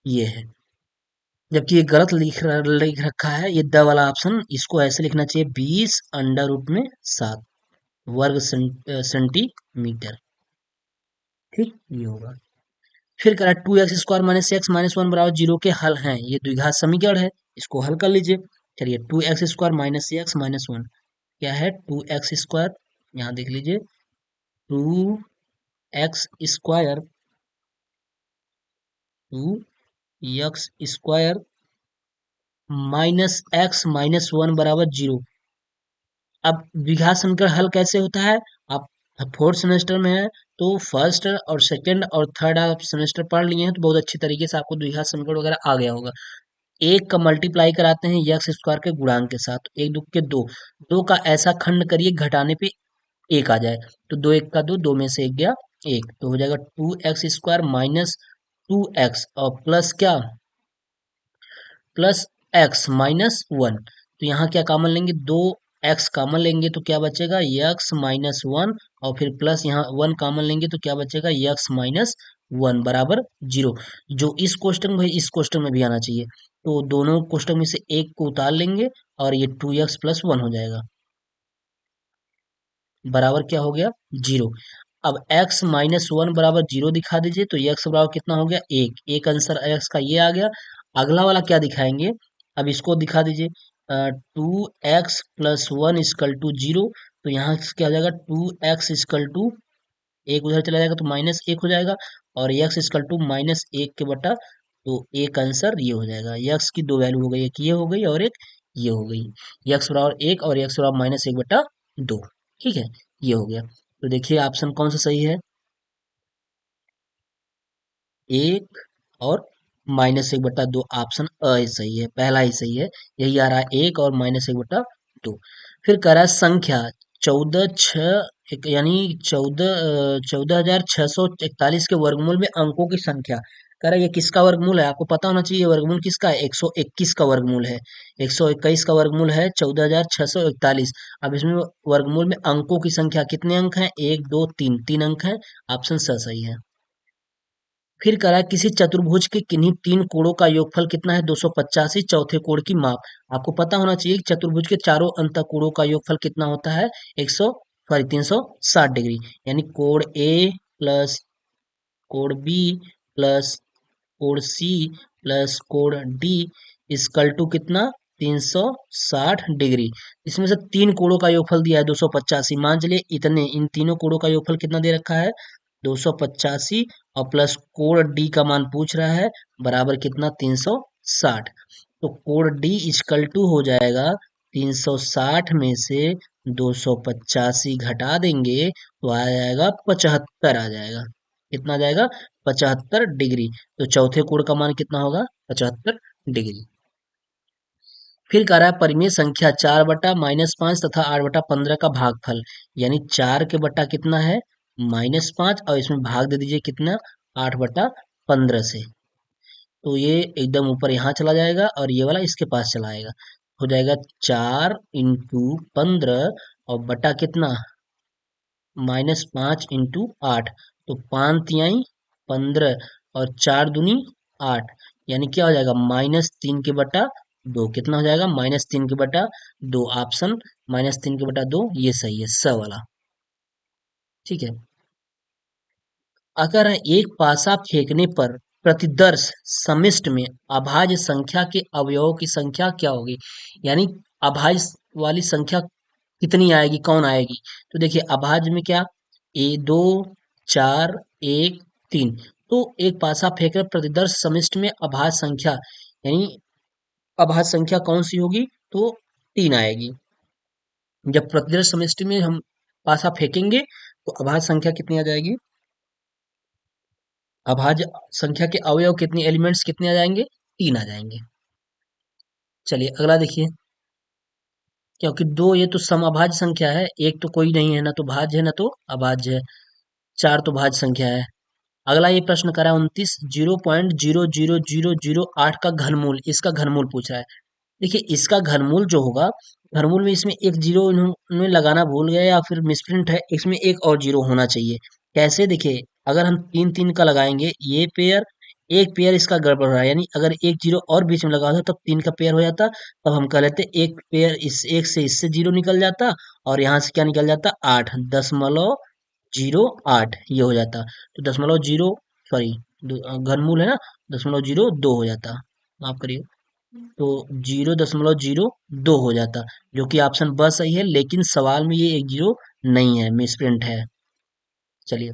ये है। जबकि ये गलत लिख रखा है, ये द वाला ऑप्शन, इसको ऐसे लिखना चाहिए 20 अंडर रूट में 7 वर्ग सेंटीमीटर, ठीक ये होगा। फिर कह रहा है 2x² minus x minus one बराबर 0 के हल हैं, ये द्विघात समीकरण है, इसको हल कर लीजिए। चलिए 2x² minus x minus one, क्या है 2x², यहाँ देख लीजिए 2x² 2x² minus x minus one बराबर 0। अब द्विघात समीकरण हल कैसे होता है, आप फोर्थ सेमेस्टर में है तो फर्स्ट और सेकंड और थर्ड आप सेमेस्टर पढ़ लिए हैं तो बहुत अच्छी तरीके से आपको द्विघात समीकरण वगैरह आ गया होगा। एक का मल्टीप्लाई कराते हैं एक्स स्क्वायर के गुणांक के साथ, एक दो के दो, दो का ऐसा खंड करिए घटाने पे एक आ जाए, तो दो एक का दो, दो में से एक गया एक, तो हो जाएगा 2x² माइनस 2x और प्लस क्या, प्लस एक्स माइनस वन। तो यहाँ क्या कॉमन लेंगे, दो एक्स कॉमन लेंगे तो क्या बचेगा एक्स माइनस वन, और फिर प्लस यहाँ वन कॉमन लेंगे तो क्या बचेगा एक्स माइनस वन बराबर 0। जो इस क्वेश्चन में इस क्वेश्चन में भी आना चाहिए, तो दोनों क्वेश्चन में से एक को उतार लेंगे और ये 2x प्लस वन हो जाएगा, बराबर क्या हो गया 0। अब x माइनस वन बराबर 0 दिखा दीजिए, तो x बराबर कितना हो गया एक, एक आंसर x का ये आ गया। अगला वाला क्या दिखाएंगे, अब इसको दिखा दीजिए 2x plus one is equal to 0। तो यहाँ से क्या हो जाएगा 2x इजकल टू, एक उधर चला जाएगा तो माइनस एक हो जाएगा, और x इजकल टू माइनस एक के बटा, तो एक आंसर ये हो जाएगा। x की दो वैल्यू हो गई, एक ये हो गई और एक ये हो गई, x बराबर एक और x बराबर माइनस एक बटा दो, ठीक है ये हो गया। तो देखिए ऑप्शन कौन सा सही है, एक और माइनस एक बटा दो, ऑप्शन अ ही सही है, पहला ही सही है, यही आ रहा है एक और माइनस एक बटा दो। फिर कह रहा है संख्या 14,हजार 641 के वर्गमूल में अंकों की संख्या, कह रहा है ये किसका वर्गमूल है, आपको पता होना चाहिए ये वर्गमूल किसका है, 121 का वर्गमूल है, 121 का वर्गमूल है 14,641। अब इसमें वर्गमूल में अंकों की संख्या कितने अंक हैं, एक दो तीन, तीन अंक हैं, ऑप्शन स सही है। फिर करा किसी चतुर्भुज के किन्हीं तीन कोणों का योगफल कितना है 285, चौथे कोण की माप। आपको पता होना चाहिए कि चतुर्भुज के चारों अंतःकोणों का योगफल कितना होता है 360 डिग्री, यानी कोण ए प्लस कोण बी प्लस कोण सी प्लस कोण डी इजकल टू कितना 360 डिग्री। इसमें से तीन कोणों का योगफल दिया है 285, मान चलिए इतने, इन तीनों कोणों का योगफल कितना दे रखा है 285, और प्लस कोण डी का मान पूछ रहा है बराबर कितना 360। तो कोण डी इजकल टू हो जाएगा 360 में से 285 घटा देंगे तो आ जाएगा 75 आ जाएगा, कितना आ जाएगा 75 डिग्री। तो चौथे कोण का मान कितना होगा 75 डिग्री। फिर कह रहा है परिमेय संख्या 4/-5 तथा 8/15 का भागफल, यानी 4 के बटा कितना है -5 और इसमें भाग दे दीजिए कितना 8/15 से। तो ये एकदम ऊपर यहाँ चला जाएगा और ये वाला इसके पास चला आएगा, हो जाएगा 4 × 15 और बटा कितना -5 × 8, तो 5 तिहाई 15 और 4 दूनी 8, यानी क्या हो जाएगा -3 के बटा 2, कितना हो जाएगा -3 के बटा 2, ऑप्शन -3 के बटा 2 ये सही है, स वाला। ठीक है, अगर एक पासा फेंकने पर प्रतिदर्श समिष्ट में अभाज्य संख्या के अवयवों की संख्या क्या होगी, यानी अभाज्य वाली संख्या कितनी आएगी, कौन आएगी। तो देखिए अभाज्य में क्या, 2 4 1 3, तो एक पासा फेंकर प्रतिदर्श समिष्ट में अभाज्य संख्या, यानी अभाज्य संख्या कौन सी होगी, तो 3 आएगी। जब प्रतिदर्श समिष्टि में हम पासा फेंकेंगे तो अभाज्य संख्या कितनी आ जाएगी, अभाज्य संख्या के अवयव कितने, एलिमेंट्स कितने आ जाएंगे, 3 आ जाएंगे। चलिए अगला देखिए, क्योंकि 2 ये तो समअभाज्य संख्या है, एक तो कोई नहीं है, ना तो भाज्य है ना तो अभाज्य है, 4 तो भाज्य संख्या है। अगला ये प्रश्न करा 29, 0.00008 का घनमूल, इसका घनमूल पूछ रहा है। देखिए इसका घनमूल जो होगा, घनमूल में इसमें एक जीरो इन्होंने लगाना भूल गए या फिर मिसप्रिंट है, इसमें एक और जीरो होना चाहिए। कैसे, देखिए अगर हम 3 3 का लगाएंगे ये पेयर, एक पेयर इसका गड़बड़ रहा है, यानी अगर एक जीरो और बीच में लगा होता तब 3 का पेयर हो जाता, तब हम कह लेते एक पेयर इस एक से इससे जीरो निकल जाता और यहाँ से क्या निकल जाता 8, 0.08 ये हो जाता, तो 0.0 सॉरी घनमूल है ना 0.02 हो जाता, माफ करिए, तो 0.02 हो जाता, जो कि ऑप्शन ब सही है, लेकिन सवाल में ये एक जीरो नहीं है, मिसप्रिंट है। चलिए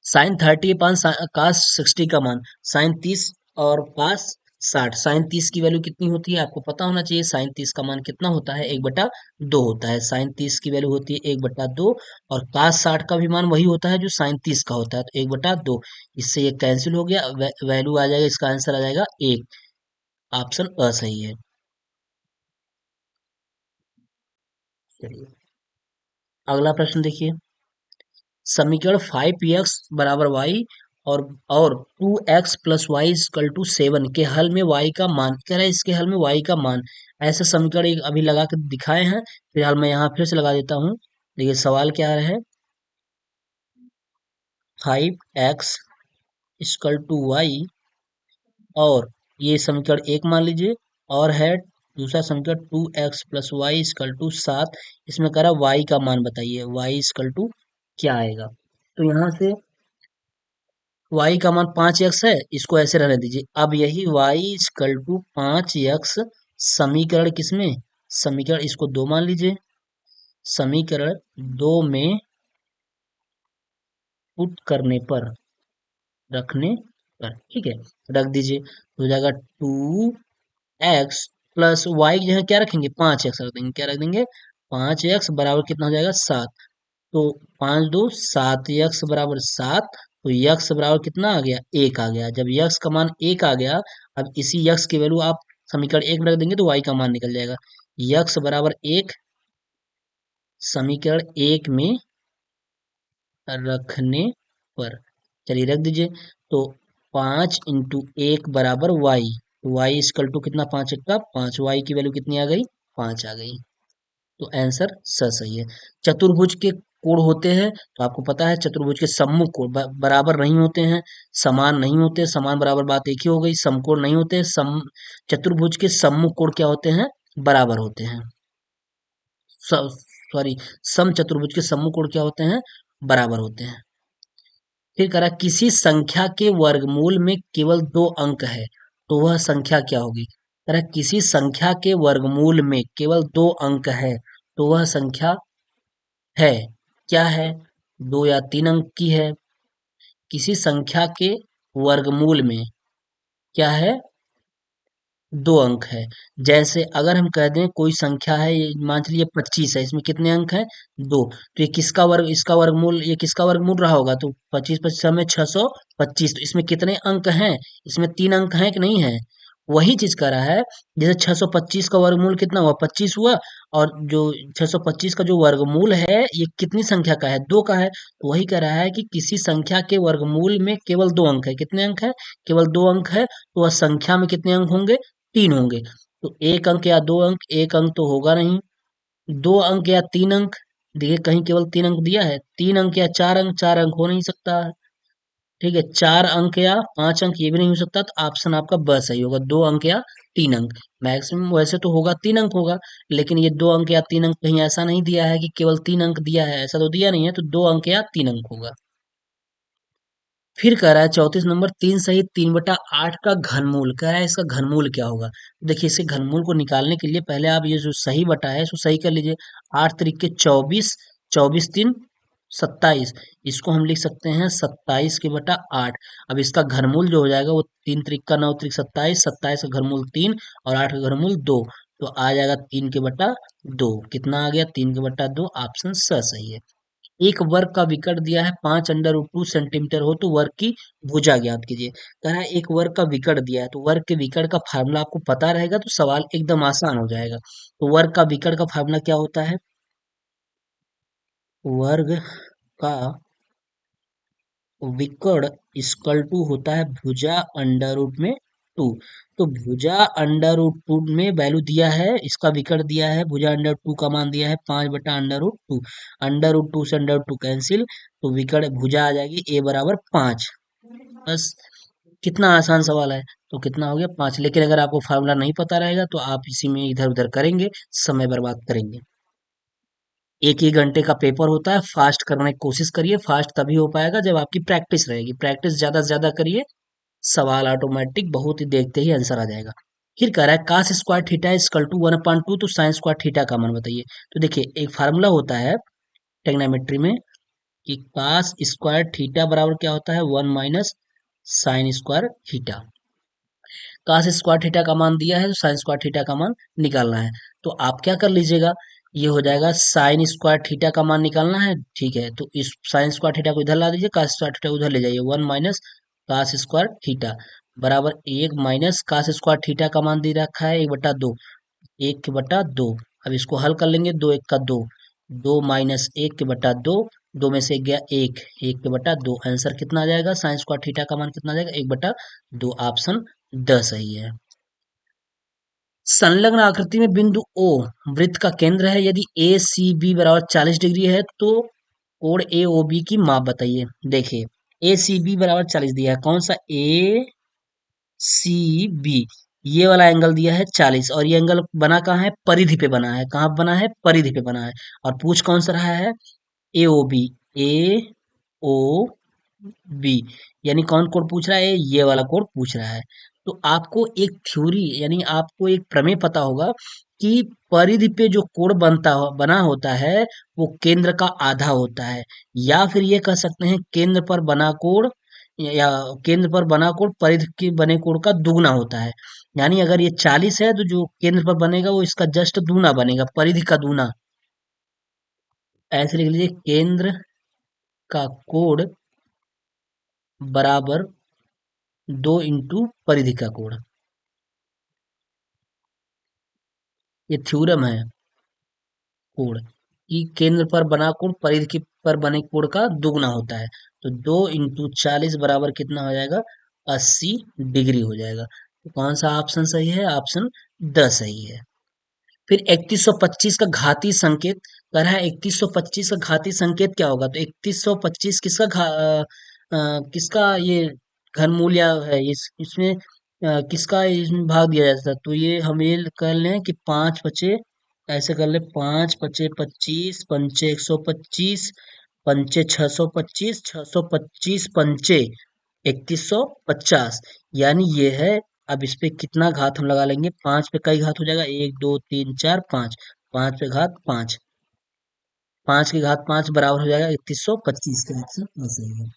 साइन 30 पान कास 60 का मान, साइन 30 और कास 60, साइन 30 की वैल्यू कितनी होती है आपको पता होना चाहिए, साइन 30 का मान कितना होता है 1/2 होता है, साइन 30 की वैल्यू होती है 1/2 और कास 60 का भी मान वही होता है जो साइन 30 का होता है, तो 1/2, इससे ये कैंसिल हो गया, वैल्यू आ जाएगा, इसका आंसर आ जाएगा 1, ऑप्शन अ सही है। चलिए अगला प्रश्न देखिए, समीकरण 5x बराबर y और 2x plus Y equal to 7 के हल में y का मान, कह रहा है इसके हल में y का मान, ऐसे समीकरण एक अभी लगा के दिखाए हैं, फिलहाल मैं यहाँ फिर से लगा देता हूँ। देखिए सवाल क्या है, 5x इक्वल टू वाई और ये समीकरण एक मान लीजिए, और है दूसरा समीकरण 2x plus Y equal to 7, इसमें कह रहा y का मान बताइए, y इक्वल टू क्या आएगा। तो यहाँ से y का मान 5x है, इसको ऐसे रहने दीजिए, अब यही y इक्वल टू 5x समीकरण किसमें, समीकरण इसको 2 मान लीजिए, समीकरण 2 में पुट करने पर, रखने पर, ठीक है रख दीजिए, हो जाएगा 2x प्लस वाई की जगह क्या रखेंगे 5x रख देंगे, क्या रख देंगे 5x बराबर कितना हो जाएगा 7, तो 5 2 7 x बराबर 7, तो x बराबर कितना आ गया 1 आ गया, जब x का मान 1 आ गया, अब इसी x की वैल्यू आप समीकरण 1 में रख देंगे तो y का मान निकल जाएगा, x बराबर 1 समीकरण 1 में रखने पर, चलिए रख दीजिए, तो 5 × 1 बराबर वाई, वाई इक्वल टू कितना 5 1 का 5, वाई की वैल्यू कितनी आ गई 5 आ गई, तो आंसर स सही है। चतुर्भुज के कोण होते हैं, तो आपको पता है चतुर्भुज के सम्मुख कोण बराबर नहीं होते हैं, समान नहीं होते, समान बराबर बात एक ही हो गई, समकोण नहीं होते, चतुर्भुज के सम्मुख कोण क्या होते हैं, बराबर होते हैं, सॉरी सम चतुर्भुज के सम्मुख कोण क्या होते हैं, बराबर होते हैं। फिर कह रहा किसी संख्या के वर्गमूल में केवल 2 अंक है, तो वह संख्या क्या होगी, कह रहा किसी संख्या के वर्गमूल में केवल 2 अंक है, तो वह संख्या है, क्या है 2 या 3 अंक की है, किसी संख्या के वर्गमूल में क्या है 2 अंक है, जैसे अगर हम कह दें कोई संख्या है, ये मान चलिए 25 है, इसमें कितने अंक हैं 2, तो ये किसका वर्ग, इसका वर्गमूल, ये किसका वर्गमूल रहा होगा, तो 25 25 में 625, तो इसमें कितने अंक हैं, इसमें 3 अंक हैं कि नहीं है, वही चीज कर रहा है। जैसे 625 का वर्गमूल कितना हुआ, 25 हुआ। और जो 625 का जो वर्गमूल है ये कितनी संख्या का है, 2 का है। तो वही कह रहा है कि किसी संख्या के वर्गमूल में केवल 2 अंक है। कितने अंक है, केवल 2 अंक है। तो वह संख्या में कितने अंक होंगे, 3 होंगे। तो 1 अंक या 2 अंक, 1 अंक तो होगा नहीं। 2 अंक या 3 अंक, देखिए कहीं केवल 3 अंक दिया है। 3 अंक या 4 अंक, 4 अंक हो नहीं सकता है। ठीक है, 4 अंक या 5 अंक ये भी नहीं हो सकता। तो ऑप्शन आपका ब सही होगा, 2 अंक या 3 अंक। मैक्सिमम वैसे तो होगा 3 अंक होगा, लेकिन ये 2 अंक या 3 अंक कहीं ऐसा नहीं दिया है कि केवल 3 अंक दिया है, ऐसा तो दिया नहीं है। तो 2 अंक या 3 अंक होगा। फिर कह रहा है 34 नंबर, 3 सहित 3/8 का घनमूल। कह रहा है इसका घनमूल क्या होगा। देखिए इसके घनमूल को निकालने के लिए पहले आप ये जो सही बटा है इसको सही कर लीजिए। 8 तरीके 24, 24 3 27। इसको हम लिख सकते हैं 27 के बटा 8। अब इसका घनमूल जो हो जाएगा वो 3 त्रिक का 9 त्रिक 27, 27 का घनमूल 3 और 8 का घनमूल 2। तो आ जाएगा 3 के बटा 2। कितना आ गया, 3 के बटा 2। ऑप्शन स सही है। एक वर्ग का विकर्ण दिया है 5√2 सेंटीमीटर हो तो वर्ग की भुजा ज्ञात कीजिए। कह रहा है एक वर्ग का विकर्ण दिया है, तो वर्ग के विकर्ण का फार्मूला आपको पता रहेगा तो सवाल एकदम आसान हो जाएगा। तो वर्ग का विकर्ण का फार्मूला क्या होता है, वर्ग का विकर्ण इक्वल टू होता है भुजा अंडर रूट में 2। तो भुजा अंडर रूट 2 में वैल्यू दिया है, इसका विकर्ण दिया है, भुजा अंडर 2 का मान दिया है 5/√2। अंडर रूट 2 से अंडर रूट 2 कैंसिल, तो विकर्ण भुजा आ जाएगी a बराबर 5। बस, कितना आसान सवाल है। तो कितना हो गया, 5। लेकिन अगर आपको फार्मूला नहीं पता रहेगा तो आप इसी में इधर उधर करेंगे, समय बर्बाद करेंगे। एक ही घंटे का पेपर होता है, फास्ट करने की कोशिश करिए। फास्ट तभी हो पाएगा जब आपकी प्रैक्टिस रहेगी। प्रैक्टिस ज्यादा से ज्यादा करिए, सवाल ऑटोमेटिक बहुत ही देखते ही आंसर आ जाएगा। फिर कह रहा है cos square theta equal to 1/2, तो साइन स्क्वायर थीटा का मान बताइए। तो देखिए एक फार्मूला होता है ट्रिग्नोमेट्री में कि कास स्क्वायर थीटा बराबर क्या होता है, 1 - sine square theta. Cos square theta का मान दिया है तो साइन स्क्वायर थीटा का मान निकालना है। तो आप क्या कर लीजिएगा, ये हो जाएगा साइन स्क्वायर थीटा का मान निकालना है। ठीक है, तो इस साइन स्क्वायर थीटा को इधर ला दीजिए, कास स्क्वायर थीटा को उधर ले जाइए। 1 - कास स्क्वायर थीटा बराबर 1 - कास स्क्वायर थीटा का मान दे रखा है 1/2। 1/2। अब इसको हल कर लेंगे, 2 1 का 2, 2 - 1/2। 2 में से गया 1, 1/2। आंसर कितना आ जाएगा, साइन स्क्वायर थीटा का मान कितना आ जाएगा, 1/2। ऑप्शन द सही है। संलग्न आकृति में बिंदु O वृत्त का केंद्र है। यदि ए सी बी बराबर 40 डिग्री है तो कोण ए ओ बी की माप बताइए। देखिए ए सी बी बराबर 40 दिया है, कौन सा, ए सी बी। ये वाला एंगल दिया है 40 और ये एंगल बना कहाँ है, परिधि पे बना है। कहाँ बना है, परिधि पे बना है। और पूछ कौन सा रहा है, ए ओ बी। ए ओ बी यानी कौन कोड पूछ रहा है, ये वाला कोड पूछ रहा है। तो आपको एक थ्योरी यानी आपको एक प्रमेय पता होगा कि परिधि पे जो कोण बना होता है वो केंद्र का आधा होता है। या फिर ये कह सकते हैं केंद्र पर बना कोण या केंद्र पर बना कोण परिधि के बने कोण का दुगना होता है। यानी अगर ये 40 है तो जो केंद्र पर बनेगा वो इसका जस्ट दूना बनेगा, परिधि का दूना। ऐसे लिख लीजिए, केंद्र का कोण बराबर 2 इंटू परिधि का कोण। ये थ्योरम है कोण कि केंद्र पर बना कोण परिधि पर बने कोण का दुगना होता है। तो 2 × 40 बराबर कितना हो जाएगा, 80 डिग्री हो जाएगा। तो कौन सा ऑप्शन सही है, ऑप्शन द सही है। फिर 3125 का घातीय संकेत कर रहा है। 3125 का घातीय संकेत क्या होगा, तो 3125 किसका ये घनमूल या है, इसमें किसका इसमें भाग दिया जाता है। तो ये हम ये कर लें कि 5 × 5 ऐसे कर ले, 5 × 5 = 25, पंचे 125, पंचे 625, 625 पंचे 3150। यानी ये है। अब इस पे कितना घात हम लगा लेंगे, 5 पे कई घात हो जाएगा, 1 2 3 4 5, 5 पे घात 5, 5 की घात 5 बराबर हो जाएगा 3125 के। ऑप्शन सही है।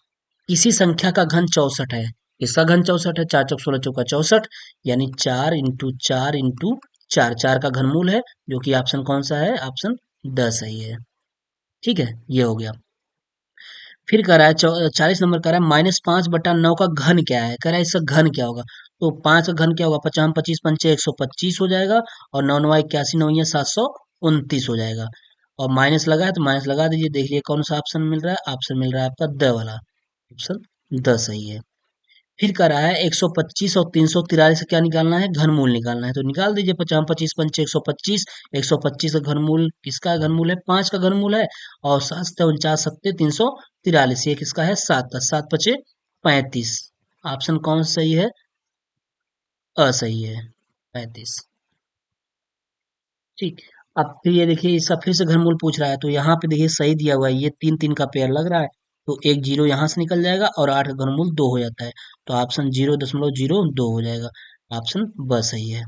किसी संख्या का घन 64 है। इसका घन 64 है, 4 × 16 = 64। यानी 4 × 4 × 4, 4 का घनमूल है, जो कि ऑप्शन कौन सा है, ऑप्शन द सही है। ठीक है, ये हो गया। फिर कह रहा है 40 नंबर कह रहा है -5/9 का घन क्या है। कह रहा है इसका घन क्या होगा। तो 5 का घन क्या होगा, 50 25 पंचे 125 हो जाएगा, और 9 9 81 9 729 हो जाएगा। और माइनस लगा है तो माइनस लगा दीजिए, देख लिए कौन सा ऑप्शन मिल रहा है, ऑप्शन मिल रहा है आपका द वाला, ऑप्शन द सही है। फिर कह रहा है 125 और 343 से क्या निकालना है, घनमूल निकालना है, तो निकाल दीजिए, 50 25 पंचे 125, 125 का घनमूल किसका घनमूल है, 5 का घनमूल है, और 7 सत्ते 49 सत्ते 343, ये किसका है, 7 का, 7 पचे 35, ऑप्शन कौन सा सही है, असही है, 35। ठीक। अब फिर ये देखिए, इसका फिर से घनमूल पूछ रहा है, तो यहाँ पे देखिए सही दिया हुआ है, ये 3 3 का पेयर लग रहा है, तो एक जीरो यहाँ से निकल जाएगा, और 8 का घनमूल 2 हो जाता है, तो ऑप्शन 0.02 हो जाएगा, ऑप्शन ब सही है।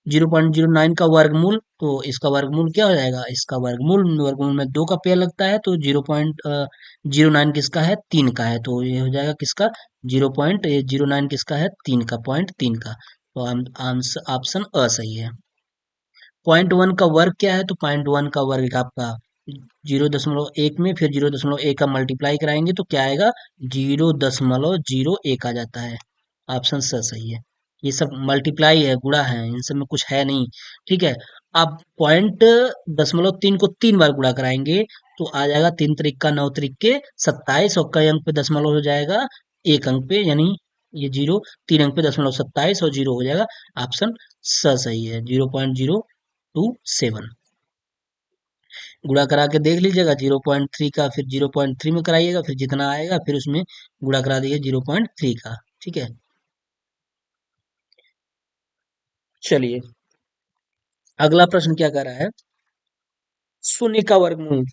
0.09 का वर्गमूल, तो इसका वर्गमूल क्या हो जाएगा, इसका वर्गमूल वर्गमूल में 2 का पेयर लगता है, तो 0.09 किसका है, 3 का है, तो ये हो जाएगा किसका, 0.09 किसका है, 3 का, पॉइंट 3 का, तो ऑप्शन अ सही है। 0.1 का वर्ग क्या है, तो 0.1 का वर्ग आपका 0.1 में फिर 0.1 का मल्टीप्लाई कराएंगे तो क्या आएगा, 0.01 आ जाता है, ऑप्शन स सही है। ये सब मल्टीप्लाई है, गुणा है, इन सब में कुछ है नहीं। ठीक है। अब 0.3 को 3 बार गुणा कराएंगे तो आ जाएगा 3 त्रिक का 9 त्रिक के 27, और कई अंक पे दशमलव हो जाएगा, एक अंक पे, यानी ये जीरो, 3 अंक पे दशमलव 27 और जीरो हो जाएगा, ऑप्शन स सही है, 0.027। गुणा करा के देख लीजिएगा, 0.3 का फिर 0.3 में कराइएगा, फिर जितना आएगा फिर उसमें गुणा करा दीजिए 0.3 का। ठीक है। चलिए, अगला प्रश्न क्या कर रहा है, शून्य का वर्गमूल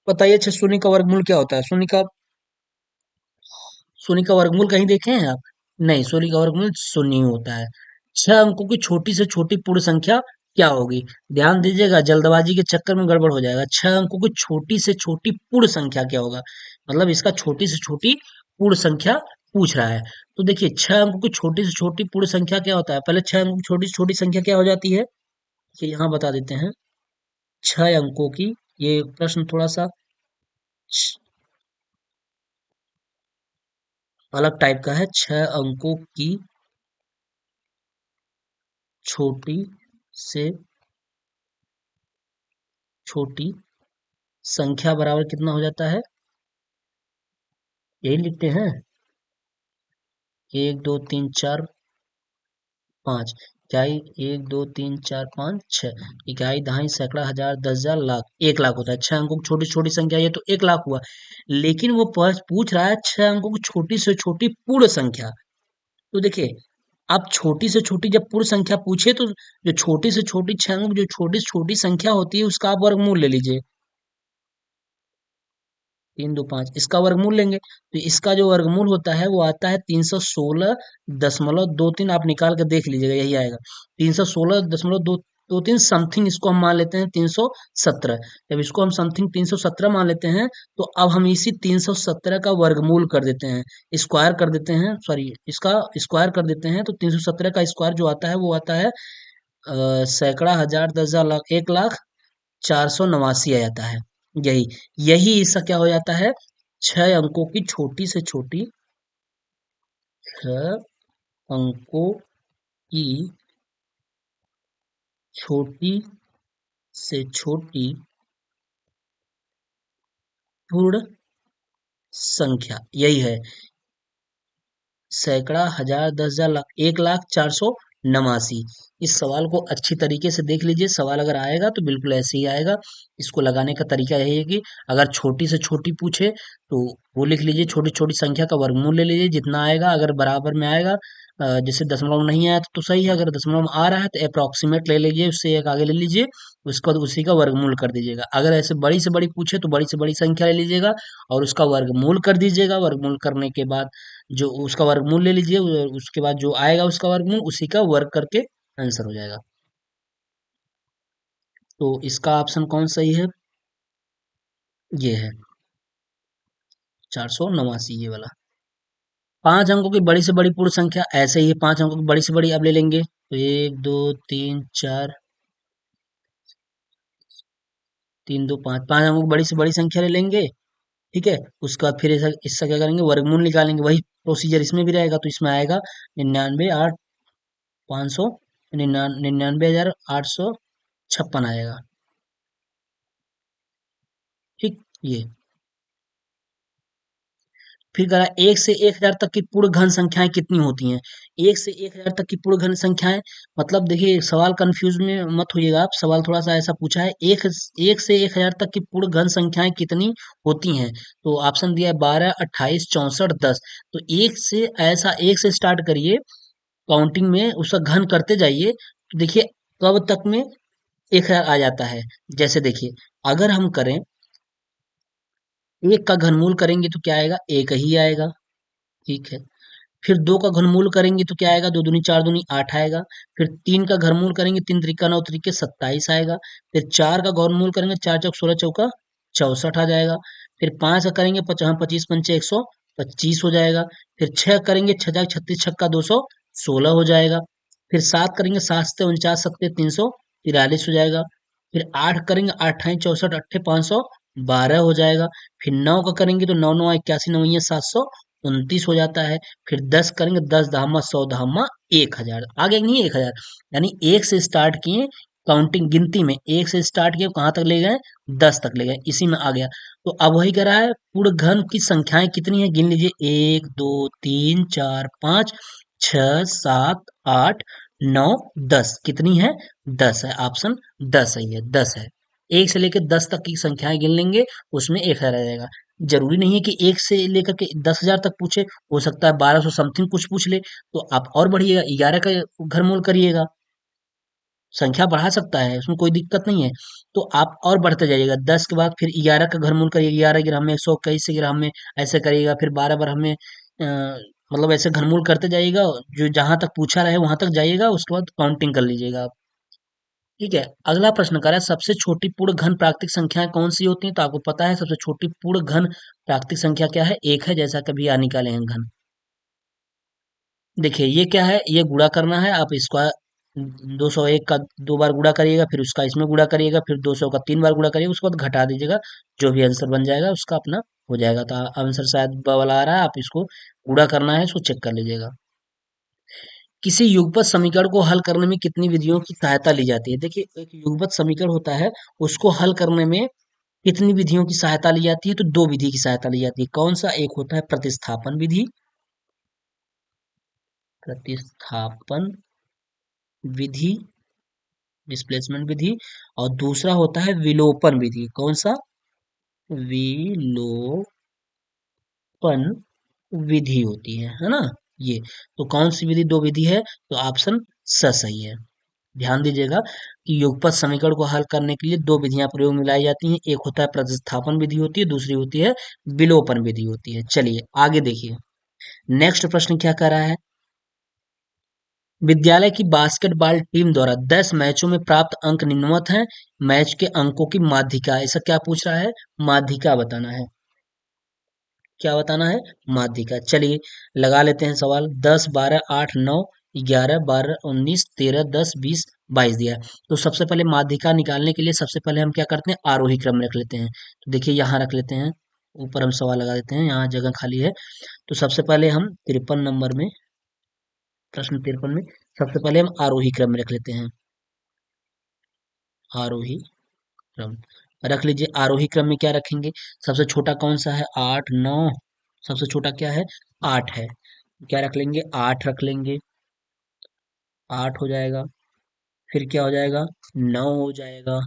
बताइए। अच्छा, शून्य का वर्गमूल क्या होता है, शून्य का वर्गमूल कहीं देखे हैं आप, नहीं, शून्य का वर्गमूल शून्य ही होता है। 6 अंकों की छोटी से छोटी पूर्ण संख्या क्या होगी, ध्यान दीजिएगा, जल्दबाजी के चक्कर में गड़बड़ हो जाएगा। 6 अंकों की छोटी से छोटी पूर्ण संख्या क्या होगा, मतलब इसका छोटी से छोटी पूर्ण संख्या पूछ रहा है। तो देखिए, 6 अंकों की छोटी से छोटी पूर्ण संख्या क्या होता है, पहले 6 अंकों की छोटी से छोटी संख्या क्या हो जाती है, कि यहाँ बता देते हैं। 6 अंकों की, ये प्रश्न थोड़ा सा अलग टाइप का है। 6 अंकों की छोटी से छोटी संख्या बराबर कितना हो जाता है, यही लिखते हैं, 1 2 3 4 5, इकाई 1 2 3 4 5 6, इकाई दहाई सैकड़ा हजार दस हजार लाख, 1 लाख होता है। 6 अंकों की छोटी छोटी संख्या, ये तो 1 लाख हुआ, लेकिन वो पूछ रहा है 6 अंकों की छोटी से छोटी पूर्ण संख्या। तो देखिए, आप छोटी से छोटी जब पूर्ण संख्या पूछे, तो जो छोटी से छोटी 6 अंकों की जो छोटी से छोटी संख्या होती है उसका आप वर्गमूल ले लीजिए, 3 2 5, इसका वर्गमूल लेंगे, तो इसका जो वर्गमूल होता है वो आता है 316.23, आप निकाल के देख लीजिएगा, यही आएगा 316.23 समथिंग, इसको हम मान लेते हैं 317। जब इसको हम समथिंग 317 मान लेते हैं, तो अब हम इसी 317 का वर्गमूल कर देते हैं, स्क्वायर कर देते हैं, सॉरी, इसका स्क्वायर कर देते हैं, तो 317 का स्क्वायर जो आता है वो आता है सैकड़ा हजार दस हजार लाख, 1,04,89 आ जाता है। यही यही इसका क्या हो जाता है, 6 अंकों की छोटी से छोटी, 6 अंकों की छोटी से छोटी पूर्ण संख्या, यही है, सैकड़ा हजार दस हजार लाख, 1,04,89। इस सवाल को अच्छी तरीके से देख लीजिए, सवाल अगर आएगा तो बिल्कुल ऐसे ही आएगा। इसको लगाने का तरीका यही है कि अगर छोटी से छोटी पूछे तो वो लिख लीजिए, छोटी छोटी संख्या का वर्गमूल ले लीजिए, जितना आएगा, अगर बराबर में आएगा, जैसे दशमलव नहीं आया तो सही है, अगर दशमलव में आ रहा है तो अप्रोक्सीमेट ले लीजिए, उससे एक आगे ले लीजिए, उसके बाद उसी का वर्गमूल कर दीजिएगा। अगर ऐसे बड़ी से बड़ी पूछे तो बड़ी से बड़ी संख्या ले लीजिएगा और उसका वर्गमूल कर दीजिएगा। वर्गमूल करने के बाद जो उसका वर्गमूल ले लीजिए, उसके बाद जो आएगा उसका वर्गमूल, उसी का वर्ग करके आंसर हो जाएगा। तो इसका ऑप्शन कौन सही है, ये है 489, ये वाला। 5 अंकों की बड़ी से बड़ी पूर्ण संख्या ऐसे ही है, 5 अंकों की बड़ी से बड़ी अब ले लेंगे, तो 1 2 3 4, 3 2 5, 5 अंकों की बड़ी से बड़ी संख्या ले लेंगे, ठीक है। उसका फिर ऐसा इसका क्या करेंगे, वर्गमूल निकालेंगे, वही प्रोसीजर इसमें भी रहेगा, तो इसमें आएगा 99,800 99,856 आएगा। ठीक, ये फिर करा 1 से 1,000 तक की पूर्ण घन संख्याएं कितनी होती हैं। 1 से 1,000 तक की पूर्ण घन संख्याएं, मतलब देखिए सवाल कंफ्यूज में मत होइएगा आप, सवाल थोड़ा सा ऐसा पूछा है, 1 से 1,000 तक की पूर्ण घन संख्याएं कितनी होती हैं। तो ऑप्शन दिया है 12, 28, 64, 10। तो एक से ऐसा, एक से स्टार्ट करिए, काउंटिंग में उसका घन करते जाइए, तो देखिए कब तक में 1,000 आ जाता है। जैसे देखिए, अगर हम करें, एक का घनमूल करेंगे तो क्या आएगा, एक ही आएगा। ठीक है। फिर दो का घनमूल करेंगे तो क्या आएगा, दो दूनी चार दूनी आठ आएगा। फिर तीन का घनमूल करेंगे, तीन त्रिका नौ त्रिके 27 आएगा। फिर चार का घनमूल करेंगे, चार चौक 16 चौका 64 आ जाएगा। फिर पांच का करेंगे, 25 पंचे 125 हो जाएगा। फिर छह करेंगे, छह जाग 36 छक्का 216 हो जाएगा। फिर सात करेंगे, 7 से 49 सत्ते 343 हो जाएगा। फिर आठ करेंगे, 8 × 64 = 512 हो जाएगा। फिर नौ का करेंगे तो 9 × 9 = 81, 9 × 729 हो जाता है। फिर 10 करेंगे, 10 धामा 100 धामा 1,000 आ गया कि नहीं, 1,000। यानी एक से स्टार्ट किए, काउंटिंग गिनती में एक से स्टार्ट किए, कहाँ तक ले गए, 10 तक ले गए, इसी में आ गया। तो अब वही कह रहा है, पूर्ण घन की संख्याएं कितनी है, गिन लीजिए, 1 2 3 4 5 6 7 8 9 10 कितनी है, 10 है। ऑप्शन 10 सही है, 10 है। एक से लेकर 10 तक की संख्याएं गिन लेंगे, उसमें 1,000 आ जाएगा। जरूरी नहीं है कि एक से लेकर के 10,000 तक पूछे, हो सकता है 1200 समथिंग कुछ पूछ ले, तो आप और बढ़िएगा, 11 का घरमूल करिएगा, संख्या बढ़ा सकता है, उसमें कोई दिक्कत नहीं है। तो आप और बढ़ते जाइएगा, 10 के बाद फिर 11 का घरमूल करिए, 11 ग्राम में 121 ग्राम में, ऐसे करिएगा। फिर 12 बार हमें मतलब ऐसे घरमूल करते जाइएगा, जो जहां तक पूछा रहे वहां तक जाइएगा, उसके बाद काउंटिंग कर लीजिएगा आप। ठीक है। अगला प्रश्न करा है, सबसे छोटी पूर्ण घन प्राकृतिक संख्याएं कौन सी होती हैं। तो आपको पता है सबसे छोटी पूर्ण घन प्राकृतिक संख्या क्या है, एक है, जैसा कभी आ निकाले हैं घन। देखिए ये क्या है, ये गुणा करना है, आप इसका 201 का 2 बार गुणा करिएगा, फिर उसका इसमें गुणा करिएगा, फिर 200 का 3 बार गुणा करिएगा, उसके बाद घटा दीजिएगा, जो भी आंसर बन जाएगा उसका अपना हो जाएगा। तो आंसर शायद ब वाला आ रहा है, आप इसको गुणा करना है, इसको चेक कर लीजिएगा। किसी युगपत समीकरण को हल करने में कितनी विधियों की सहायता ली जाती है। देखिए एक युगपत समीकरण होता है, उसको हल करने में कितनी विधियों की सहायता ली जाती है, तो दो विधि की सहायता ली जाती है। कौन सा, एक होता है प्रतिस्थापन विधि, प्रतिस्थापन विधि, डिस्प्लेसमेंट विधि, और दूसरा होता है विलोपन विधि। कौन सा, विलोपन विधि होती है ना। ये तो कौन सी विधि, दो विधि है, तो ऑप्शन स सही है। ध्यान दीजिएगा कि युगपत समीकरण को हल करने के लिए दो विधियां प्रयोग में लाई जाती हैं, एक होता है प्रतिस्थापन विधि होती है, दूसरी होती है विलोपन विधि होती है। चलिए आगे देखिए, नेक्स्ट प्रश्न क्या कर रहा है, विद्यालय की बास्केटबॉल टीम द्वारा 10 मैचों में प्राप्त अंक निम्नवत हैं, मैच के अंकों की माध्यिका, ऐसा क्या पूछ रहा है, माध्यिका बताना है। क्या बताना है, माध्यिका। चलिए लगा लेते हैं सवाल, 10 12 8 9 11 12 19 13 10 20 22 दिया है। तो सबसे पहले माध्यिका निकालने के लिए सबसे पहले हम क्या करते हैं, आरोही क्रम में रख लेते हैं। तो देखिए यहाँ रख लेते हैं, ऊपर हम सवाल लगा देते हैं, यहाँ जगह खाली है। तो सबसे पहले हम 53 नंबर में, प्रश्न 53 में सबसे पहले हम आरोही क्रम में रख लेते हैं, आरोही क्रम रख लीजिए। आरोही क्रम में क्या रखेंगे, सबसे छोटा कौन सा है, 8 9, सबसे छोटा क्या है, 8 है, क्या रख लेंगे, 8 रख लेंगे, 8 हो जाएगा। फिर क्या हो जाएगा, 9 हो जाएगा,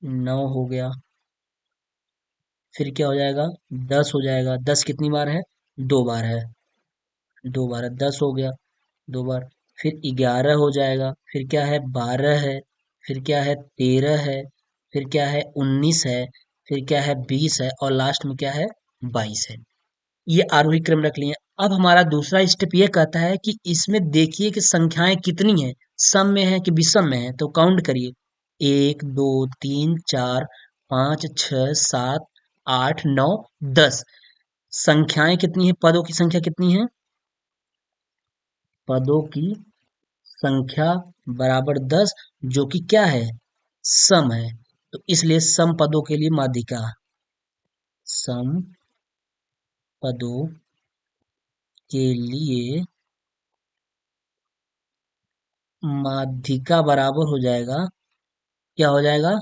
9 हो गया। फिर क्या हो जाएगा, 10 हो जाएगा, 10 कितनी बार है, 2 बार है, 2 बार है, 10 हो गया, 2 बार। फिर 11 हो जाएगा, फिर क्या है, 12 है, फिर क्या है, 13 है, फिर क्या है, 19 है, फिर क्या है, 20 है, और लास्ट में क्या है, 22 है। ये आरोही क्रम रख लिए। अब हमारा दूसरा स्टेप ये कहता है कि इसमें देखिए कि संख्याएं कितनी हैं, सम में है कि विषम में है। तो काउंट करिए, 1 2 3 4 5 6 7 8 9 10, संख्याएं कितनी है, पदों की संख्या कितनी है, पदों की संख्या बराबर 10, जो कि क्या है, सम है। तो इसलिए सम पदों के लिए माध्यिका, सम पदों के लिए माध्यिका बराबर हो जाएगा, क्या हो जाएगा,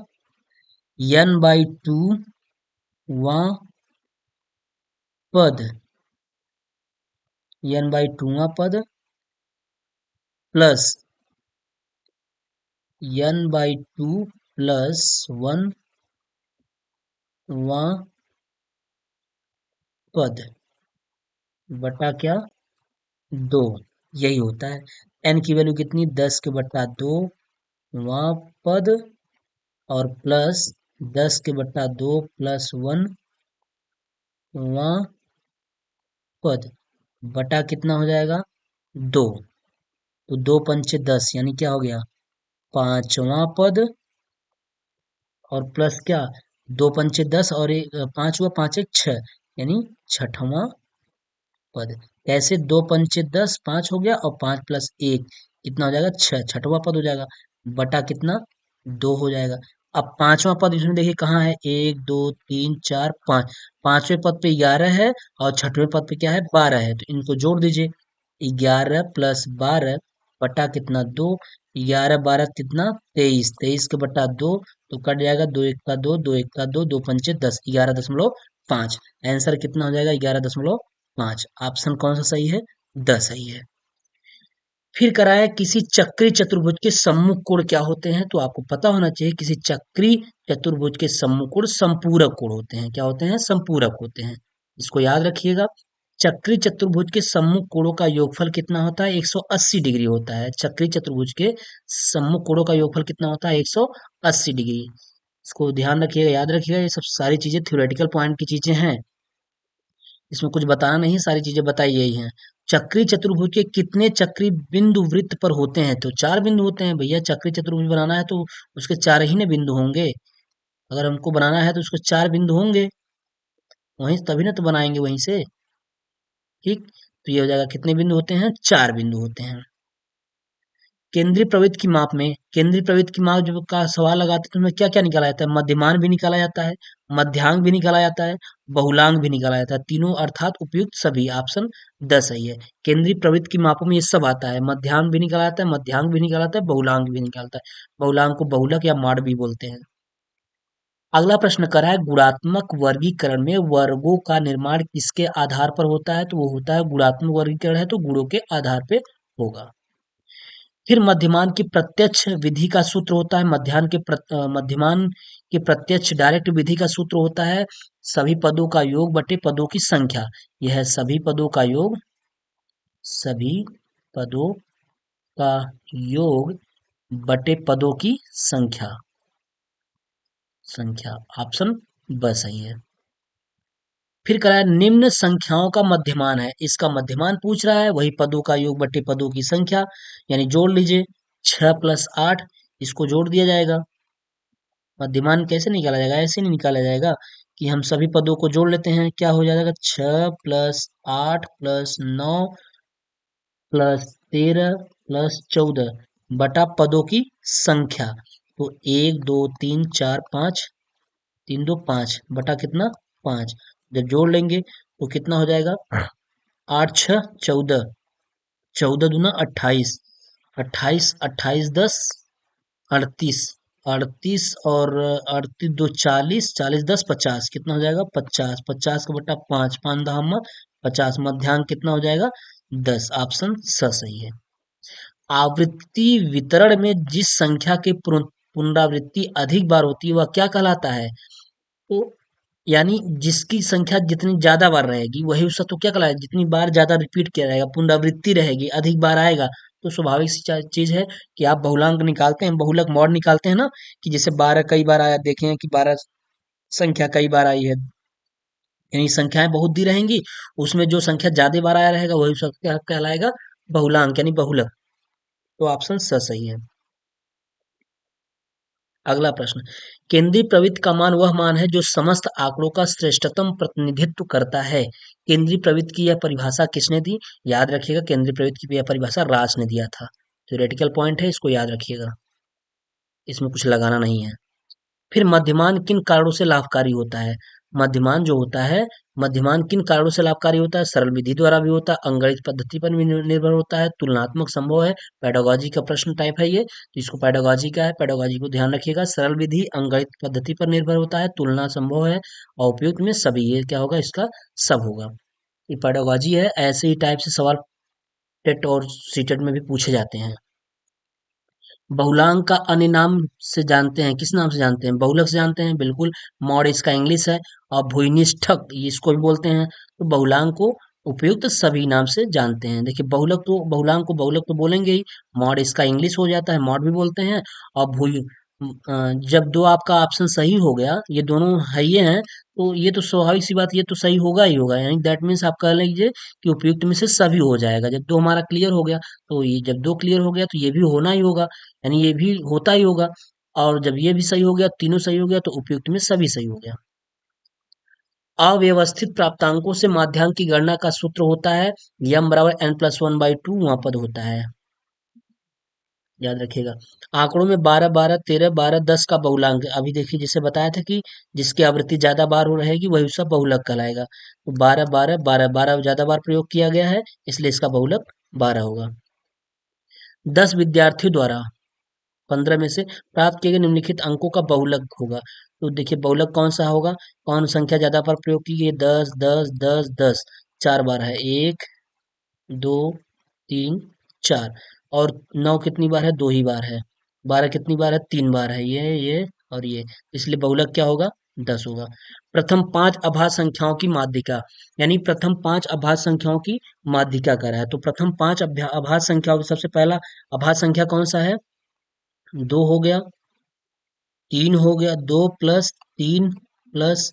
n/2 वां पद, n/2 वां पद प्लस n/2 प्लस 1 वां पद बटा क्या, 2। यही होता है। n की वैल्यू कितनी, 10 के बटा 2 वां पद और प्लस 10 के बटा 2 प्लस 1 वां पद बटा कितना हो जाएगा, 2। तो 2 पंचे 10 यानी क्या हो गया, पांचवा पद और प्लस क्या, 2 पंचे 10 और एक 5 हुआ, 5 एक 6 यानी छठवां पद। कैसे, 2 पंचे 10, 5 हो गया और 5 प्लस 1 कितना हो जाएगा, 6, छठवां पद हो जाएगा बटा कितना, 2 हो जाएगा। अब पांचवा पद इसमें देखिए कहाँ है, 1 2 3 4 5, पांचवें पद पे 11 है और छठवें पद पे क्या है, 12 है, तो इनको जोड़ दीजिए, 11 प्लस 12 बटा कितना, 2, 11 12 कितना, 23, 23 के बटा 2 तो कट जाएगा, 2 एक का 2, 2 एक का 2, 2 पंचे 10, 11.5। आंसर कितना हो जाएगा, 11.5। ऑप्शन कौन सा सही है, द सही है। फिर कराया किसी चक्री चतुर्भुज के सम्मुख कोण क्या होते हैं, तो आपको पता होना चाहिए किसी चक्री चतुर्भुज के सम्मुख कोण संपूरक कोण होते हैं, क्या होते हैं, संपूरक होते हैं। इसको याद रखिएगा। चक्री चतुर्भुज के सम्मुख कोणों का योगफल कितना होता है, 180 डिग्री होता है। चक्री चतुर्भुज के सम्मुख कोणों का योगफल कितना होता है, 180 डिग्री। इसको ध्यान रखिएगा, याद रखिएगा, ये सब सारी चीजें थ्योरेटिकल पॉइंट की चीजें हैं, इसमें कुछ बताना नहीं, सारी चीजें बताई यही हैं। चक्री चतुर्भुज के कितने चक्री बिंदु वृत्त पर होते हैं, तो 4 बिंदु होते हैं भैया। चक्री चतुर्भुज बनाना है तो उसके 4 ही ना बिंदु होंगे। अगर हमको बनाना है तो उसके 4 बिंदु होंगे, वहीं तभी ना तो बनाएंगे वहीं से। ठीक, तो ये हो जाएगा, कितने बिंदु होते हैं, 4 बिंदु होते हैं। केंद्रीय प्रवृत्त की माप में, केंद्रीय प्रवृत्त की माप जब का सवाल लगाते हैं तो उसमें क्या क्या निकाला जाता है, मध्यमान भी निकाला जाता है, मध्यांक भी निकाला जाता है, बहुलांक भी निकाला जाता है, तीनों अर्थात उपयुक्त सभी। ऑप्शन द सही है। केंद्रीय प्रवृत्त की मापों में ये सब आता है, मध्यांक भी निकाला जाता है, मध्यांक भी निकाला जाता है, बहुलांक भी निकालता है। बहुलांक को बहुलक या माड भी बोलते हैं। अगला प्रश्न कर रहा है, गुणात्मक वर्गीकरण में वर्गों का निर्माण किसके आधार पर होता है, तो वो होता है, गुणात्मक वर्गीकरण है तो गुणों के आधार पे होगा। फिर मध्यमान की प्रत्यक्ष विधि का सूत्र होता है, मध्यमान के प्रत्यक्ष डायरेक्ट विधि का सूत्र होता है, सभी पदों का योग बटे पदों की संख्या। यह है सभी पदों का योग, सभी पदों का योग बटे पदों की संख्या, संख्या। ऑप्शन ब सही है। फिर करा है, निम्न संख्याओं का मध्यमान है, इसका मध्यमान पूछ रहा है, वही पदों का योग बटे पदों की संख्या, यानी जोड़ लीजिए, 6 प्लस 8, इसको जोड़ दिया जाएगा। मध्यमान कैसे निकाला जाएगा, ऐसे नहीं निकाला जाएगा कि हम सभी पदों को जोड़ लेते हैं, क्या हो जाएगा, 6 प्लस 8 प्लस 9 प्लस 13 प्लस 14 बटा पदों की संख्या। तो 1 2 3 4 5, 3 2 5 बटा कितना, 5। जब जोड़ लेंगे तो कितना हो जाएगा, 8 6 14, 14 दूना 28, 28 28 10 38, 38 और 38 दो 40, 40 10 50, कितना हो जाएगा, 50, 50 का बटा 5, 5 दहामा 50, मध्यांक कितना हो जाएगा, 10। ऑप्शन स सही है। आवृत्ति वितरण में जिस संख्या की पुनरावृत्ति अधिक बार होती है वह क्या कहलाता है, तो यानी जिसकी संख्या जितनी ज्यादा बार रहेगी वही उसका तो क्या कहलाएगा, जितनी बार ज्यादा रिपीट किया जाएगा, पुनरावृत्ति रहेगी, अधिक बार आएगा, तो स्वाभाविक सी चीज है कि आप बहुलांक निकालते हैं, बहुलक मॉड निकालते हैं ना, कि जैसे 12 कई बार आया, देखे हैं कि 12 संख्या कई बार आई है, यानी संख्याएं बहुत दी रहेंगी, उसमें जो संख्या ज्यादा बार आया रहेगा वही उसका क्या कहलाएगा, बहुलांक यानी बहुलक। तो ऑप्शन स सही है। अगला प्रश्न, केंद्रीय प्रवृत्त का मान वह मान है जो समस्त आंकड़ों का श्रेष्ठतम प्रतिनिधित्व करता है। केंद्रीय प्रवृत्त की यह परिभाषा किसने दी, याद रखिएगा, केंद्रीय प्रवृत्त की यह परिभाषा राज ने दिया था। थ्योरेटिकल पॉइंट है, इसको याद रखिएगा, इसमें कुछ लगाना नहीं है। फिर मध्यमान किन कारणों से लाभकारी होता है, मध्यमान जो होता है, मध्यमान किन कारणों से लाभकारी होता है? सरल विधि द्वारा भी होता है, अंगणित पद्धति पर भी निर्भर होता है, तुलनात्मक संभव है, पेडागोजी का प्रश्न टाइप है ये, तो इसको पेडागोजी का है, पेडागोजी को ध्यान रखिएगा। सरल विधि अंगणित पद्धति पर निर्भर होता है, तुलना संभव है, और उपयुक्त में सभी, ये क्या होगा? इसका सब होगा। ये पेडागोजी है। ऐसे ही टाइप से सवाल टेट और सीटेट में भी पूछे जाते हैं। बहुलांक का अन्य नाम से जानते हैं, किस नाम से जानते हैं? बहुलक से जानते हैं, बिल्कुल। मॉड इसका इंग्लिश है, और भूयनिष्ठक ये इसको भी बोलते हैं। तो बहुलांक को उपयुक्त सभी नाम से जानते हैं। देखिए, बहुलक तो बहुलांक को बहुलक तो बोलेंगे ही। मॉड इसका इंग्लिश हो जाता है, मॉड भी बोलते हैं। और जब दो आपका ऑप्शन सही हो गया, ये दोनों है ये हैं, तो ये तो स्वाभाविक सी बात, ये तो सही होगा ही होगा, यानी दैट मीन्स आप कह लीजिए कि उपयुक्त में से सभी हो जाएगा। जब दो हमारा क्लियर हो गया, तो ये जब दो क्लियर हो गया तो ये भी होना ही होगा, यानी ये भी होता ही होगा। और जब ये भी सही हो गया, तीनों सही हो गया, तो उपयुक्त में सभी सही हो गया। अव्यवस्थित प्राप्तांकों से माध्यांक की गणना का सूत्र होता है यम बराबर n+1/2, वहां पद होता है, याद रखिएगा। आंकड़ों में 12 12 13 12 10 का बहुलांक है। अभी देखिए, जिसे बताया था कि जिसकी आवृत्ति ज्यादा बार हो रहेगी वही उसका बहुलक कहलाएगा। तो 12 12 12 12 ज्यादा बार प्रयोग किया गया है, इसलिए इसका बहुलक 12 होगा। 10 विद्यार्थियों द्वारा 15 में से प्राप्त किए गए निम्नलिखित अंकों का बहुलक होगा। तो देखिए, बहुलक कौन सा होगा? कौन संख्या ज्यादा बार प्रयोग की गई है? 10 10 10 10 चार बार है, 1 2 3 4। और 9 कितनी बार है? 2 ही बार है। 12 कितनी बार है? 3 बार है। ये और ये, इसलिए बहुलक क्या होगा? 10 होगा। प्रथम 5 अभाज्य संख्याओं की माध्यिका, यानी प्रथम 5 अभाज्य संख्याओं की माध्यिका कर रहा है। तो प्रथम 5 अभाज्य संख्याओं की सबसे पहला अभाज्य संख्या कौन सा है? 2 हो गया, 3 हो गया, 2 प्लस 3 प्लस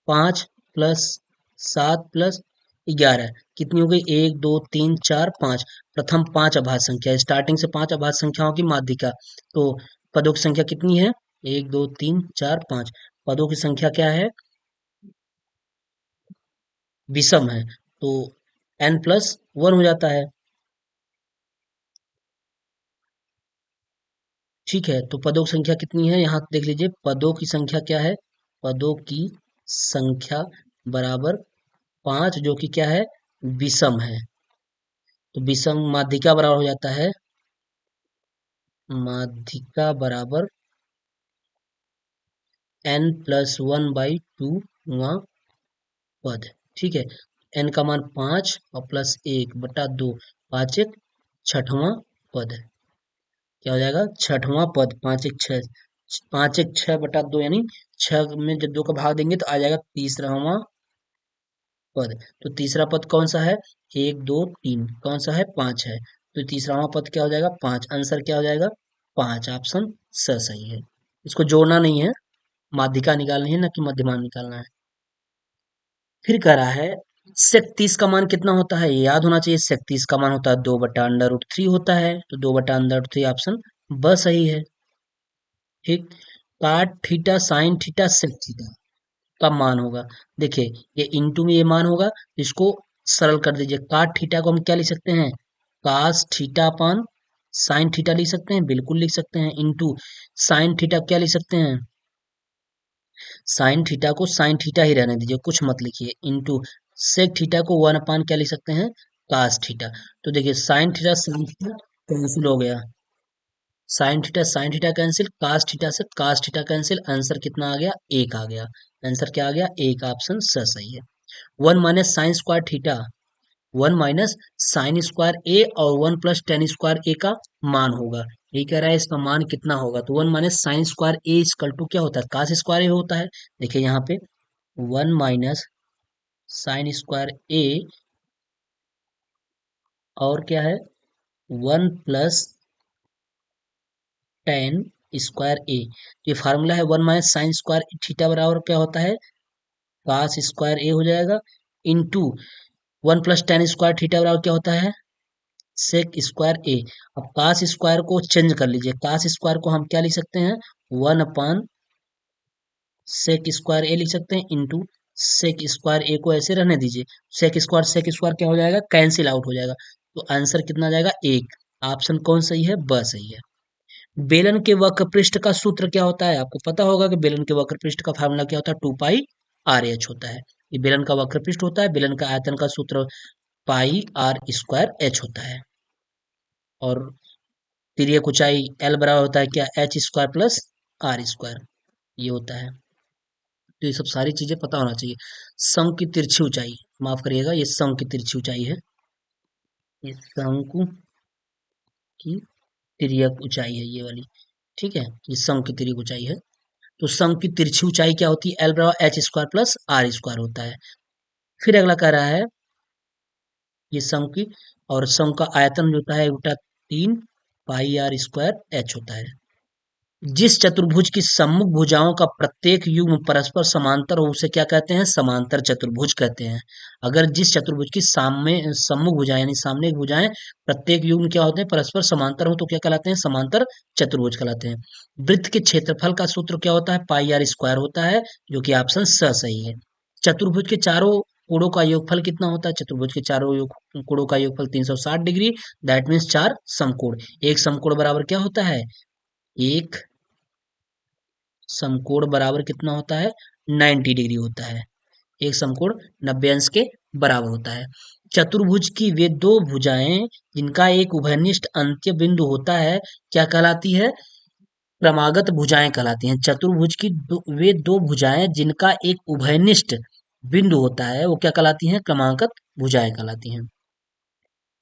5 प्लस 7 प्लस 11, कितनी हो गई? 1 2 3 4 5। प्रथम 5 अभाज्य संख्या, स्टार्टिंग से 5 अभाज्य संख्याओं की माध्यिका। तो पदों की संख्या कितनी है? 1 2 3 4 5। पदों की संख्या क्या है? विषम है, तो n+1 हो जाता है। ठीक है, तो पदों की संख्या कितनी है? यहाँ देख लीजिए, पदों की संख्या क्या है? पदों की संख्या बराबर 5, जो कि क्या है? विषम है। तो विषम माध्यिका बराबर हो जाता है, माध्यिका बराबर n+1/2 पद। ठीक है, n का मान 5 और +1/2, 5 एक छठवां पद। क्या हो जाएगा? छठवां पद, 5 एक 6, 5 एक 6/2, यानी 6 में जब 2 का भाग देंगे तो आ जाएगा तीसरावां पद। तो तीसरा पद कौन सा है? 1 2 3, कौन सा है? 5 है। तो तीसरावां पद क्या हो जाएगा? 5। आंसर क्या हो जाएगा? 5, ऑप्शन स सही है। इसको जोड़ना नहीं है, माध्यिका निकालनी है, ना कि मध्यमान निकालना है। फिर कह रहा है sec 30 का मान कितना होता है? ये याद होना चाहिए। sec 30 का मान होता है 2/√3 होता है, तो 2/√3 ऑप्शन ब सही है। ठीक, cot theta sine theta sec theta का मान होगा। देखिए, ये इंटू में ये मान होगा, इसको सरल कर दीजिए। काट थीटा को हम क्या लिख सकते हैं? Cos theta upon sine theta लिख सकते हैं, बिल्कुल लिख सकते हैं। इंटू साइन थीटा क्या लिख सकते हैं? साइन थीटा को साइन थीटा ही रहने दीजिए, कुछ मत लिखिए। इंटू सेक थीटा को 1 अपान क्या लिख सकते हैं? Cos theta. तो देखिए, साइन थीटा कैंसिल हो गया, sine theta cancel, cos theta cancel, answer कितना आ गया? 1 आ गया। आंसर क्या आ गया? 1, ऑप्शन स सही है। 1 minus sine square theta, 1 minus sine square A और 1 प्लस टेन स्क्वायर ए का मान होगा। ये कह रहा है इसका मान कितना होगा? तो 1 minus sine square A equal to क्या होता है? कास स्क्वायर ए होता है। देखिए यहाँ पे 1 माइनस साइन स्क्वायर ए और क्या है? 1 प्लस टेन स्क्वायर ए। ये फार्मूला है 1 माइनस साइन स्क्वायर थीटा बराबर क्या होता है? कास स्क्वायर ए हो जाएगा, into 1 plus ten square theta बराबर क्या होता है? सेक स्क्वायर ए। अब कास स्क्वायर को चेंज कर लीजिए, कास स्क्वायर को हम क्या लिख सकते हैं? 1 अपान सेक स्क्वायर ए लिख सकते हैं, इंटू सेक स्क्वायर ए को ऐसे रहने दीजिए। सेक स्क्वायर क्या हो जाएगा? कैंसिल आउट हो जाएगा। तो आंसर कितना आ जाएगा? 1। ऑप्शन कौन सही है? ब सही है। बेलन के वक्र पृष्ठ का सूत्र क्या होता है? आपको पता होगा कि बेलन के वक्र पृष्ठ का फार्मूला क्या होता है? 2 पाई आर एच होता है। ये बेलन का वक्र पृष्ठ होता है। बेलन का आयतन का सूत्र पाई आर स्क्वायर एच होता है। और तिर्यक ऊंचाई एल बराबर होता है क्या, H square plus R square, ये होता है। तो ये सब सारी चीजें पता होना चाहिए। शंकु की तिरछी ऊंचाई, माफ करिएगा, ये शंकु की तिरछी ऊंचाई है। ये शंकु की तिर्यक ऊंचाई है ये वाली, ठीक है। ये शंकु की तिर्यक ऊंचाई है। तो शंकु की तिरछी ऊंचाई क्या होती है, एल बराबर H square plus R square होता है। फिर अगला कह रहा है ये शंकु की, और शंकु का आयतन जो होता है उल्टा 3 पाई आर स्क्वायर एच होता है। जिस चतुर्भुज की सम्मुख भुजाओं का प्रत्येक युग्म परस्पर समांतर हो उसे क्या कहते हैं, समांतर चतुर्भुज कहते हैं। अगर जिस चतुर्भुज की सामने सम्मुख भुजाएं यानी सामने की भुजाएं प्रत्येक युग्म क्या होते हैं, परस्पर समांतर हो तो क्या कहलाते हैं, समांतर चतुर्भुज कहलाते हैं। वृत्त के क्षेत्रफल का सूत्र क्या होता है, पाई आर स्क्वायर होता है, जो कि ऑप्शन स सही है। चतुर्भुज के चारों कोणों का योगफल कितना होता है, चतुर्भुज के चारों कोणों का योगफल 360 डिग्री, दैट मीन्स 4 समकोण। एक समकोण बराबर क्या होता है, एक समकोण बराबर कितना होता है, 90 डिग्री होता है। एक समकोण 90 अंश के बराबर होता है। चतुर्भुज की वे दो भुजाएं जिनका एक उभयनिष्ठ अंत्य बिंदु होता है क्या कहलाती है, क्रमागत भुजाएं कहलाती हैं। चतुर्भुज की वे दो भुजाएं जिनका एक उभयनिष्ठ बिंदु होता है वो क्या कहलाती हैं, क्रमागत भुजाएं कहलाती हैं।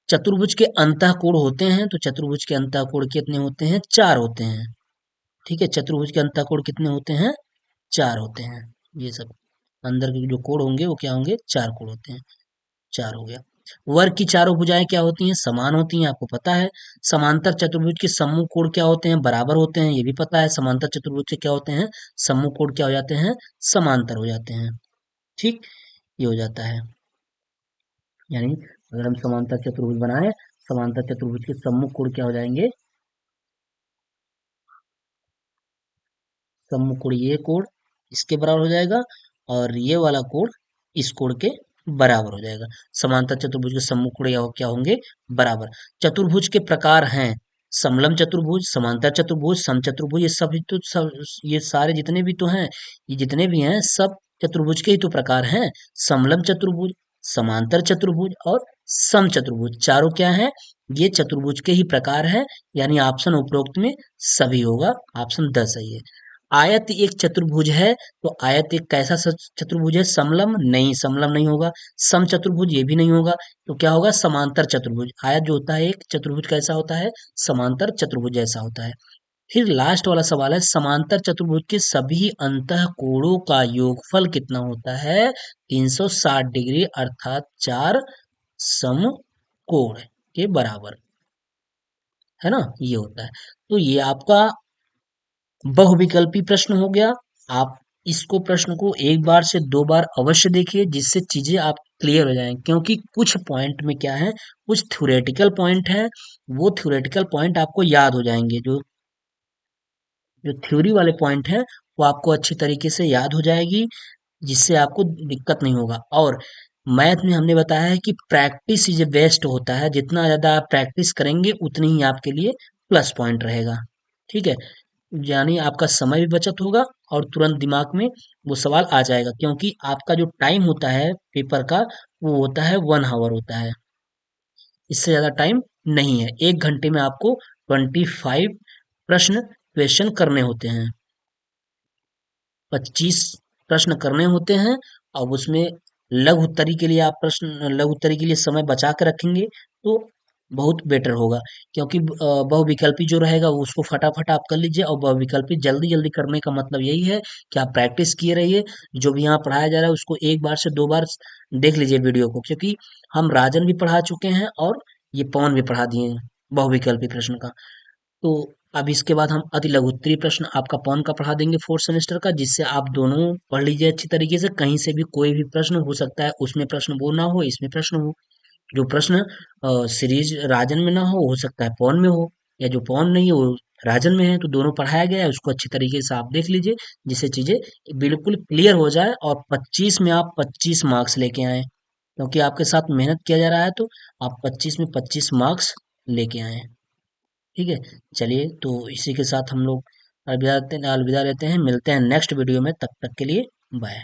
चतुर्भुज के अंतःकोण होते हैं, तो चतुर्भुज के अंतःकोण कितने होते हैं, 4 होते हैं। ठीक है, चतुर्भुज के अंतःकोण कितने होते हैं, 4 होते हैं। ये सब अंदर के जो कोण होंगे वो क्या होंगे, 4 कोण होते हैं। 4 हो गया। वर्ग की चारों भुजाएं क्या होती हैं, समान होती हैं, आपको पता है। समांतर चतुर्भुज के सम्मुख कोण क्या होते हैं, बराबर होते हैं, ये भी पता है। समांतर चतुर्भुज के क्या होते हैं, सम्मुख कोण क्या हो जाते हैं, समांतर हो जाते हैं। ठीक, ये हो जाता है। यानी अगर हम समांतर चतुर्भुज बनाए, समांतर चतुर्भुज के सम्मुख कोण क्या हो जाएंगे, सम्मुख कोण ये कोण इसके बराबर हो जाएगा, और ये वाला कोण इस कोण के बराबर हो जाएगा। समांतर चतुर्भुज के सम्मुख कोण क्या होंगे, बराबर। चतुर्भुज के प्रकार हैं समलंब चतुर्भुज, समांतर चतुर्भुज, समचतुर्भुज। ये सभी तो सब, ये सारे जितने भी तो हैं, ये जितने भी हैं सब चतुर्भुज के ही तो प्रकार हैं। समलंब चतुर्भुज, समांतर चतुर्भुज और समचतुर्भुज, चारों क्या हैं, ये चतुर्भुज के ही प्रकार हैं। यानी ऑप्शन उपरोक्त में सभी होगा, ऑप्शन 10 सही है। आयत एक चतुर्भुज है, तो आयत एक कैसा चतुर्भुज है, समलंब नहीं, समलंब नहीं होगा। समचतुर्भुज ये भी नहीं होगा, तो क्या होगा, समांतर चतुर्भुज। आयत जो होता है एक चतुर्भुज कैसा होता है, समांतर चतुर्भुज जैसा होता है। फिर लास्ट वाला सवाल है, समांतर चतुर्भुज के सभी अंतः कोणों का योगफल कितना होता है, 360 डिग्री अर्थात 4 समकोण के बराबर, है ना, ये होता है। तो ये आपका बहुविकल्पी प्रश्न हो गया। आप इसको प्रश्न को एक बार से दो बार अवश्य देखिए, जिससे चीजें आप क्लियर हो जाएं। क्योंकि कुछ पॉइंट में क्या है, कुछ थ्योरेटिकल पॉइंट है, वो थ्योरेटिकल पॉइंट आपको याद हो जाएंगे। जो जो थ्योरी वाले पॉइंट है वो आपको अच्छी तरीके से याद हो जाएगी, जिससे आपको दिक्कत नहीं होगा। और मैथ में हमने बताया है कि प्रैक्टिस इज बेस्ट होता है, जितना ज्यादा आप प्रैक्टिस करेंगे उतनी ही आपके लिए प्लस पॉइंट रहेगा। ठीक है, यानी आपका समय भी बचत होगा और तुरंत दिमाग में वो सवाल आ जाएगा। क्योंकि आपका जो टाइम होता है पेपर का, वो होता है 1 आवर होता है, इससे ज्यादा टाइम नहीं है। 1 घंटे में आपको 25 प्रश्न क्वेश्चन करने होते हैं, 25 प्रश्न करने होते हैं। अब उसमें लघु उत्तरी के लिए आप प्रश्न, लघु उत्तरी के लिए समय बचा कर रखेंगे तो बहुत बेटर होगा। क्योंकि बहुविकल्पी जो रहेगा वो उसको फटाफट आप कर लीजिए, और बहुविकल्पी जल्दी जल्दी करने का मतलब यही है कि आप प्रैक्टिस किए रहिए। जो भी यहाँ पढ़ाया जा रहा है उसको एक बार से दो बार देख लीजिए वीडियो को, क्योंकि हम राजन भी पढ़ा चुके हैं और ये पवन भी पढ़ा दिए हैं बहुविकल्पी प्रश्न का। तो अब इसके बाद हम अति लघुत्तरीय प्रश्न आपका पवन का पढ़ा देंगे 4th सेमेस्टर का, जिससे आप दोनों पढ़ लीजिए अच्छी तरीके से। कहीं से भी कोई भी प्रश्न हो सकता है, उसमें प्रश्न वो ना हो, इसमें प्रश्न हो। जो प्रश्न सीरीज राजन में ना हो सकता है पवन में हो, या जो पवन नहीं है वो राजन में है। तो दोनों पढ़ाया गया है, उसको अच्छी तरीके से आप देख लीजिए, जिससे चीजें बिल्कुल क्लियर हो जाए और 25 में आप 25 मार्क्स लेके आए। क्योंकि आपके साथ मेहनत किया जा रहा है, तो आप 25 में 25 मार्क्स लेके आए। ठीक है, चलिए तो इसी के साथ हम लोग अलविदा लेते हैं, मिलते हैं नेक्स्ट वीडियो में। तब तक के लिए बाय।